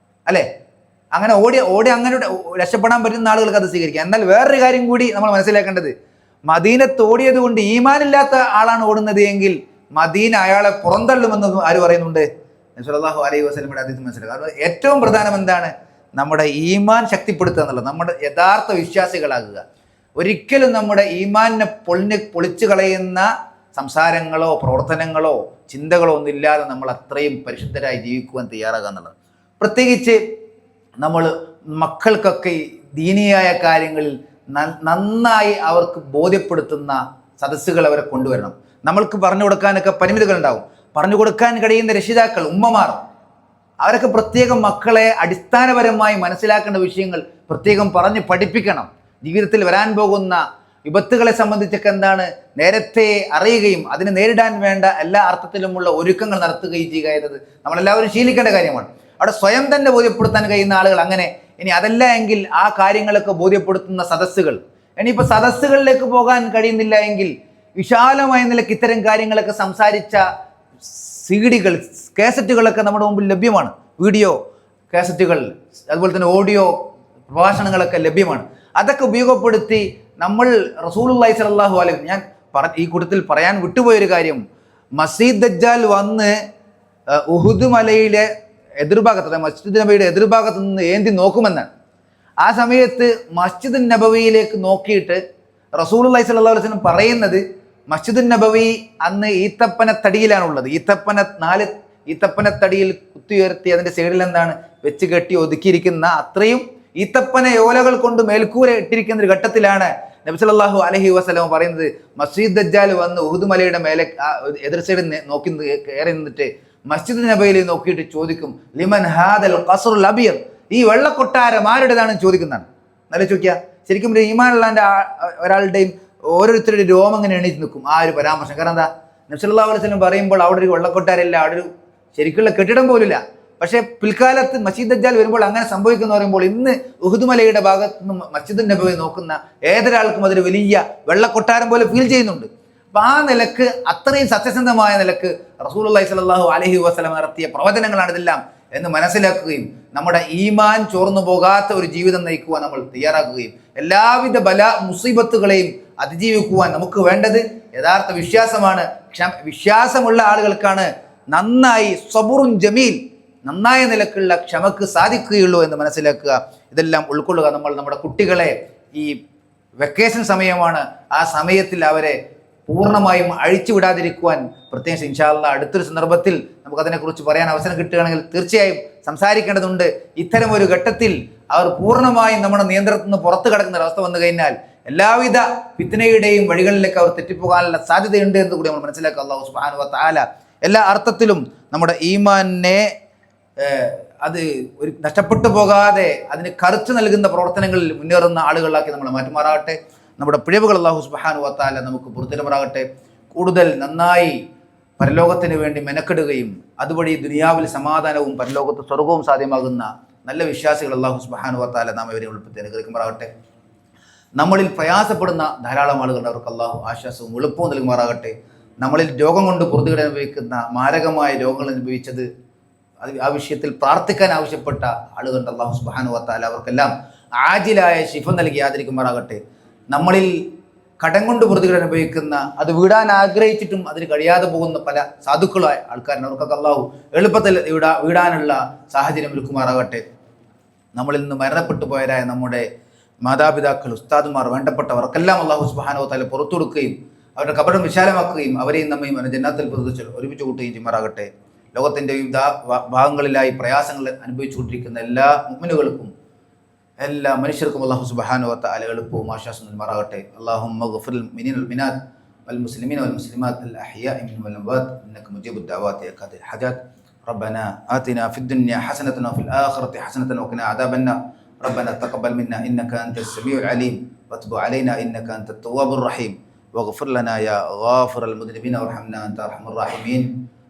S1: അല്ലേ? അങ്ങനെ ഓടി അങ്ങനെ രക്ഷപ്പെടാൻ പറ്റുന്ന ആളുകൾക്ക് അത് സ്വീകരിക്കാം. എന്നാൽ വേറൊരു കാര്യം കൂടി നമ്മൾ മനസ്സിലാക്കേണ്ടത്, മദീനത്ത് ഓടിയത് കൊണ്ട് ഈമാനില്ലാത്ത ആളാണ് ഓടുന്നത് എങ്കിൽ മദീന അയാളെ പുറന്തള്ളുമെന്ന് ആര് പറയുന്നുണ്ട്? നബി സല്ലല്ലാഹു അലൈഹി വസല്ലമയുടെ ഹദീസ് മനസ്സിലാക്കുക. കാരണം ഏറ്റവും പ്രധാനം എന്താണ്? നമ്മുടെ ഈമാൻ ശക്തിപ്പെടുത്തുക എന്നുള്ളത്, നമ്മുടെ യഥാർത്ഥ വിശ്വാസികളാകുക. ഒരിക്കലും നമ്മുടെ ഈമാനിനെ പൊളിച്ചു കളയുന്ന സംസാരങ്ങളോ പ്രവർത്തനങ്ങളോ ചിന്തകളോ ഒന്നുമില്ലാതെ നമ്മൾ അത്രയും പരിശുദ്ധരായി ജീവിക്കുവാൻ തയ്യാറാകുക എന്നുള്ളത്. പ്രത്യേകിച്ച് നമ്മൾ മക്കൾക്കൊക്കെ ദീനീയായ കാര്യങ്ങളിൽ നന്നായി അവർക്ക് ബോധ്യപ്പെടുത്തുന്ന സദസ്സുകൾ അവരെ കൊണ്ടുവരണം. നമ്മൾക്ക് പറഞ്ഞു കൊടുക്കാനൊക്കെ പരിമിതികളുണ്ടാവും. പറഞ്ഞു കൊടുക്കാൻ കഴിയുന്ന രക്ഷിതാക്കൾ, ഉമ്മമാർ, അവരൊക്കെ പ്രത്യേകം മക്കളെ അടിസ്ഥാനപരമായി മനസ്സിലാക്കേണ്ട വിഷയങ്ങൾ പ്രത്യേകം പറഞ്ഞ് പഠിപ്പിക്കണം. ജീവിതത്തിൽ വരാൻ പോകുന്ന വിപത്തുകളെ സംബന്ധിച്ചൊക്കെ എന്താണ് നേരത്തെ അറിയുകയും അതിനെ നേരിടാൻ വേണ്ട എല്ലാ അർത്ഥത്തിലുമുള്ള ഒരുക്കങ്ങൾ നടത്തുകയും ചെയ്യുക എന്നത് നമ്മളെല്ലാവരും ശീലിക്കേണ്ട കാര്യമാണ്. അവിടെ സ്വയം തന്നെ ബോധ്യപ്പെടുത്താൻ കഴിയുന്ന ആളുകൾ അങ്ങനെ. ഇനി അതല്ല എങ്കിൽ ആ കാര്യങ്ങളൊക്കെ ബോധ്യപ്പെടുത്തുന്ന സദസ്സുകൾ. ഇനിയിപ്പോൾ സദസ്സുകളിലേക്ക് പോകാൻ കഴിയുന്നില്ല എങ്കിൽ വിശാലമായ നിലയ്ക്ക് ഇത്തരം കാര്യങ്ങളൊക്കെ സംസാരിച്ച സിഡികൾ, കാസറ്റുകളൊക്കെ നമ്മുടെ മുമ്പിൽ ലഭ്യമാണ്. വീഡിയോ കാസറ്റുകൾ, അതുപോലെ തന്നെ ഓഡിയോ പ്രഭാഷണങ്ങളൊക്കെ ലഭ്യമാണ്. അതൊക്കെ ഉപയോഗപ്പെടുത്തി നമ്മൾ റസൂലുള്ളാഹി സ്വല്ലല്ലാഹു അലൈഹി, ഞാൻ ഈ കൂട്ടത്തിൽ പറയാൻ വിട്ടുപോയൊരു കാര്യം, മസീഹ് ദജ്ജാൽ വന്ന് ഉഹുദ് മലയിലെ എതിർഭാഗത്ത്, മസ്ജിദ് നബവിയുടെ എതിർഭാഗത്ത് നിന്ന് ഏന്തി നോക്കുമെന്നാണ്. ആ സമയത്ത് മസ്ജിദ് നബവിയിലേക്ക് നോക്കിയിട്ട് റസൂലുള്ളാഹി സ്വല്ലല്ലാഹു അലൈഹി വസല്ലം പറയുന്നത്, മസ്ജിദ് നബവി അന്ന് ഈത്തപ്പനത്തടിയിലാണുള്ളത്. നാല് ഈത്തപ്പനത്തടിയിൽ കുത്തിയുയർത്തി അതിൻ്റെ സൈഡിൽ എന്താണ് വെച്ച് കെട്ടി ഒതുക്കിയിരിക്കുന്ന അത്രയും ഈത്തപ്പന ഓലകൾ കൊണ്ട് മേൽക്കൂര ഇട്ടിരിക്കുന്ന ഒരു ഘട്ടത്തിലാണ് നബി സല്ലല്ലാഹു അലൈഹി വസല്ലം പറയുന്നത്, മസ്ജിദ് ദജ്ജാൽ വന്ന് ഉഹുദ് മലയുടെ മേലെ എതിർ സൈഡിൽ നോക്കി കയറി നിന്നിട്ട് മസ്ജിദ് നബവിയിൽ നോക്കിയിട്ട് ചോദിക്കും, ലിമൻ ഹാദൽ ഖസ്റുൽ അബിയദ്, ഈ വെള്ളക്കൊട്ടാരം ആരുടേതാണെന്ന് ചോദിക്കുന്നതാണ്. നല്ല ചോദിക്കുക. ശരിക്കും ഈമാനുള്ള ഒരാളുടെയും ഓരോരുത്തരുടെ രോമം അങ്ങനെ എണീറ്റ് നിൽക്കും ആ ഒരു പരാമർശം. കാരണം എന്താ? നബി സല്ലല്ലാഹു അലൈഹി വസല്ലം പറയുമ്പോൾ അവിടെ ഒരു വെള്ളക്കൊട്ടാരമില്ല, അവിടെ ഒരു ശരിക്കുള്ള കെട്ടിടം പോലുമില്ല. പക്ഷേ പിൽക്കാലത്ത് മസ്ജിദ് ദജ്ജാൽ വരുമ്പോൾ അങ്ങനെ സംഭവിക്കുന്നു പറയുമ്പോൾ ഇന്ന് ഉഹുദ് മലയുടെ ഭാഗത്ത് നിന്ന് മസ്ജിദ് നബവി നോക്കുന്ന ഏതൊരാൾക്കും അതൊരു വലിയ വെള്ളക്കൊട്ടാരം പോലെ ഫീൽ ചെയ്യുന്നുണ്ട്. അപ്പം ആ നിലക്ക്, അത്രയും സത്യസന്ധമായ നിലക്ക് റസൂലുള്ളാഹി സ്വല്ലല്ലാഹു അലൈഹി വസല്ലം നടത്തിയ പ്രവചനങ്ങളാണ് ഇതെല്ലാം എന്ന് മനസ്സിലാക്കുകയും നമ്മുടെ ഈമാൻ ചോർന്നു പോകാത്ത ഒരു ജീവിതം നയിക്കുവാൻ നമ്മൾ തയ്യാറാക്കുകയും എല്ലാവിധ മുസീബത്തുകളെയും അതിജീവിക്കുവാൻ നമുക്ക് വേണ്ടത് യഥാർത്ഥ വിശ്വാസമാണ്. വിശ്വാസമുള്ള ആളുകൾക്കാണ് നന്നായി സബുറുൻ ജമീൽ, നന്നായ നിലക്കുള്ള ക്ഷമക്ക് സാധിക്കുകയുള്ളൂ എന്ന് മനസ്സിലാക്കുക. ഇതെല്ലാം ഉൾക്കൊള്ളുക. നമ്മൾ നമ്മുടെ കുട്ടികളെ, ഈ വെക്കേഷൻ സമയമാണ്, ആ സമയത്തിൽ അവരെ പൂർണ്ണമായും അഴിച്ചുവിടാതിരിക്കുവാൻ പ്രത്യേകിച്ച് ഇൻഷാ അല്ലാഹ് അടുത്തൊരു സന്ദർഭത്തിൽ നമുക്കതിനെക്കുറിച്ച് പറയാൻ അവസരം കിട്ടുകയാണെങ്കിൽ തീർച്ചയായും സംസാരിക്കേണ്ടതുണ്ട്. ഇത്തരം ഒരു ഘട്ടത്തിൽ അവർ പൂർണ്ണമായും നമ്മുടെ നിയന്ത്രണത്തിൽ നിന്ന് പുറത്തു കടക്കുന്ന ഒരവസ്ഥ വന്നു കഴിഞ്ഞാൽ എല്ലാവിധ ഫിത്നയുടെയും വഴികളിലേക്ക് അവർ തെറ്റിപ്പോകാനുള്ള സാധ്യതയുണ്ട് എന്ന് കൂടി നമ്മൾ മനസ്സിലാക്കുക. അല്ലാഹു സുബ്ഹാനഹു വ തആല എല്ലാ അർത്ഥത്തിലും നമ്മുടെ ഈമാനിനെ അത് ഒരു നഷ്ടപ്പെട്ടു പോകാതെ അതിന് കരുത്ത് നൽകുന്ന പ്രവർത്തനങ്ങളിൽ മുന്നേറുന്ന ആളുകളാക്കി നമ്മൾ മാറ്റുമാറാകട്ടെ. നമ്മുടെ പിഴവുകൾ അല്ലാഹു സുബ്ഹാനഹു വ തആല നമുക്ക് പുറത്തുതരുമാറാകട്ടെ. കൂടുതൽ നന്നായി പരലോകത്തിന് വേണ്ടി മെനക്കെടുകയും അതുവഴി ദുനിയാവിൽ സമാധാനവും പരലോകത്ത് സ്വർഗവും സാധ്യമാകുന്ന നല്ല വിശ്വാസികൾ അല്ലാഹു സുബ്ഹാനഹു വ തആല നാം ഇവരെ ഉൾപ്പെടുത്തി അനുഗ്രഹിക്കുമാറാകട്ടെ. നമ്മളിൽ പ്രയാസപ്പെടുന്ന ധാരാളം ആളുകളുണ്ട്, അവർക്ക് അല്ലാഹു ആശ്വാസവും എളുപ്പവും നൽകുമാറാകട്ടെ. നമ്മളിൽ രോഗം കൊണ്ട് പൊറുതികേട് അനുഭവിക്കുന്ന മാരകമായ രോഗങ്ങൾ അനുഭവിച്ചത് ആ വിഷയത്തിൽ പ്രാർത്ഥിക്കാൻ ആവശ്യപ്പെട്ട ആളുകളുണ്ട്. അല്ലാഹു സുബ്ഹാനഹു വ തആല അവർക്കെല്ലാം ആജിലായ ശിഫ നൽകി ആദരിക്കുമാറാകട്ടെ. നമ്മളിൽ കടം കൊണ്ട് പൊറുതികേട് അനുഭവിക്കുന്ന, അത് വീടാൻ ആഗ്രഹിച്ചിട്ടും അതിന് കഴിയാതെ പോകുന്ന പല സാധുക്കളായ ആൾക്കാരുണ്ട്. അവർക്കൊക്കെ അല്ലാഹു എളുപ്പത്തിൽ വീടാനുള്ള സാഹചര്യം ഒരുക്കുമാറാകട്ടെ. നമ്മളിൽ നിന്ന് മരണപ്പെട്ടു പോയവരായ നമ്മുടെ മാതാപിതാക്കൾ, ഉസ്താദുമാർ, വേണ്ടപ്പെട്ടവർക്കെല്ലാം അല്ലാഹു സുബ്ഹാനഹു വ തആല പുറത്തു കൊടുക്കുകയും അവരുടെ കബറും വിശാലമാക്കുകയും അവരെയും നമ്മയും ജന്നാത്തുൽ ഫിർദൗസിൽ ഒരുമിച്ച് കൂട്ടുകയും ചെയ്യുമാറാകട്ടെ. ലോകത്തിൻ്റെ വിവിധ ഭാഗങ്ങളിലായി പ്രയാസങ്ങൾ അനുഭവിച്ചുകൊണ്ടിരിക്കുന്ന എല്ലാ മുഅ്മിനുകൾക്കും, എല്ലാ മനുഷ്യർക്കും അല്ലാഹു സുബ്ഹാനഹു വ തആല എളുപ്പവും ആശ്വാസം നൽകുമാറാകട്ടെ. അല്ലാഹുമ്മ ഗ്ഫിർ ലിൽ മുഅ്മിനീന വൽ മുഅ്മിനാത്ത് വൽ മുസ്ലിമീന വൽ മുസ്ലിമാത്ത് അൽ അഹ്യാഇ മിൻഹും വൽ അംവാത്ത് ഇന്നക മുജീബുദ് ദഅവാതി യാ ഖാദിൽ ഹജാത്ത്. റബ്ബനാ ആതിനാ ഫിദ് ദുനിയ ഹസനതൻ വഫിൽ ആഖിറതി ഹസനതൻ വഖിനാ അദാബന്നാർ. ربنا تقبل منا إنك أنت السميع العليم وتب علينا إنك أنت التواب الرحيم واغفر لنا يا غافر المذنبين وارحمنا أنت أرحم الراحمين.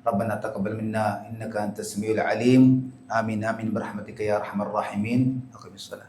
S1: ربنا تقبل منا إنك أنت السميع العليم. آمين آمين برحمتك يا أرحم الراحمين. أقم الصلاة.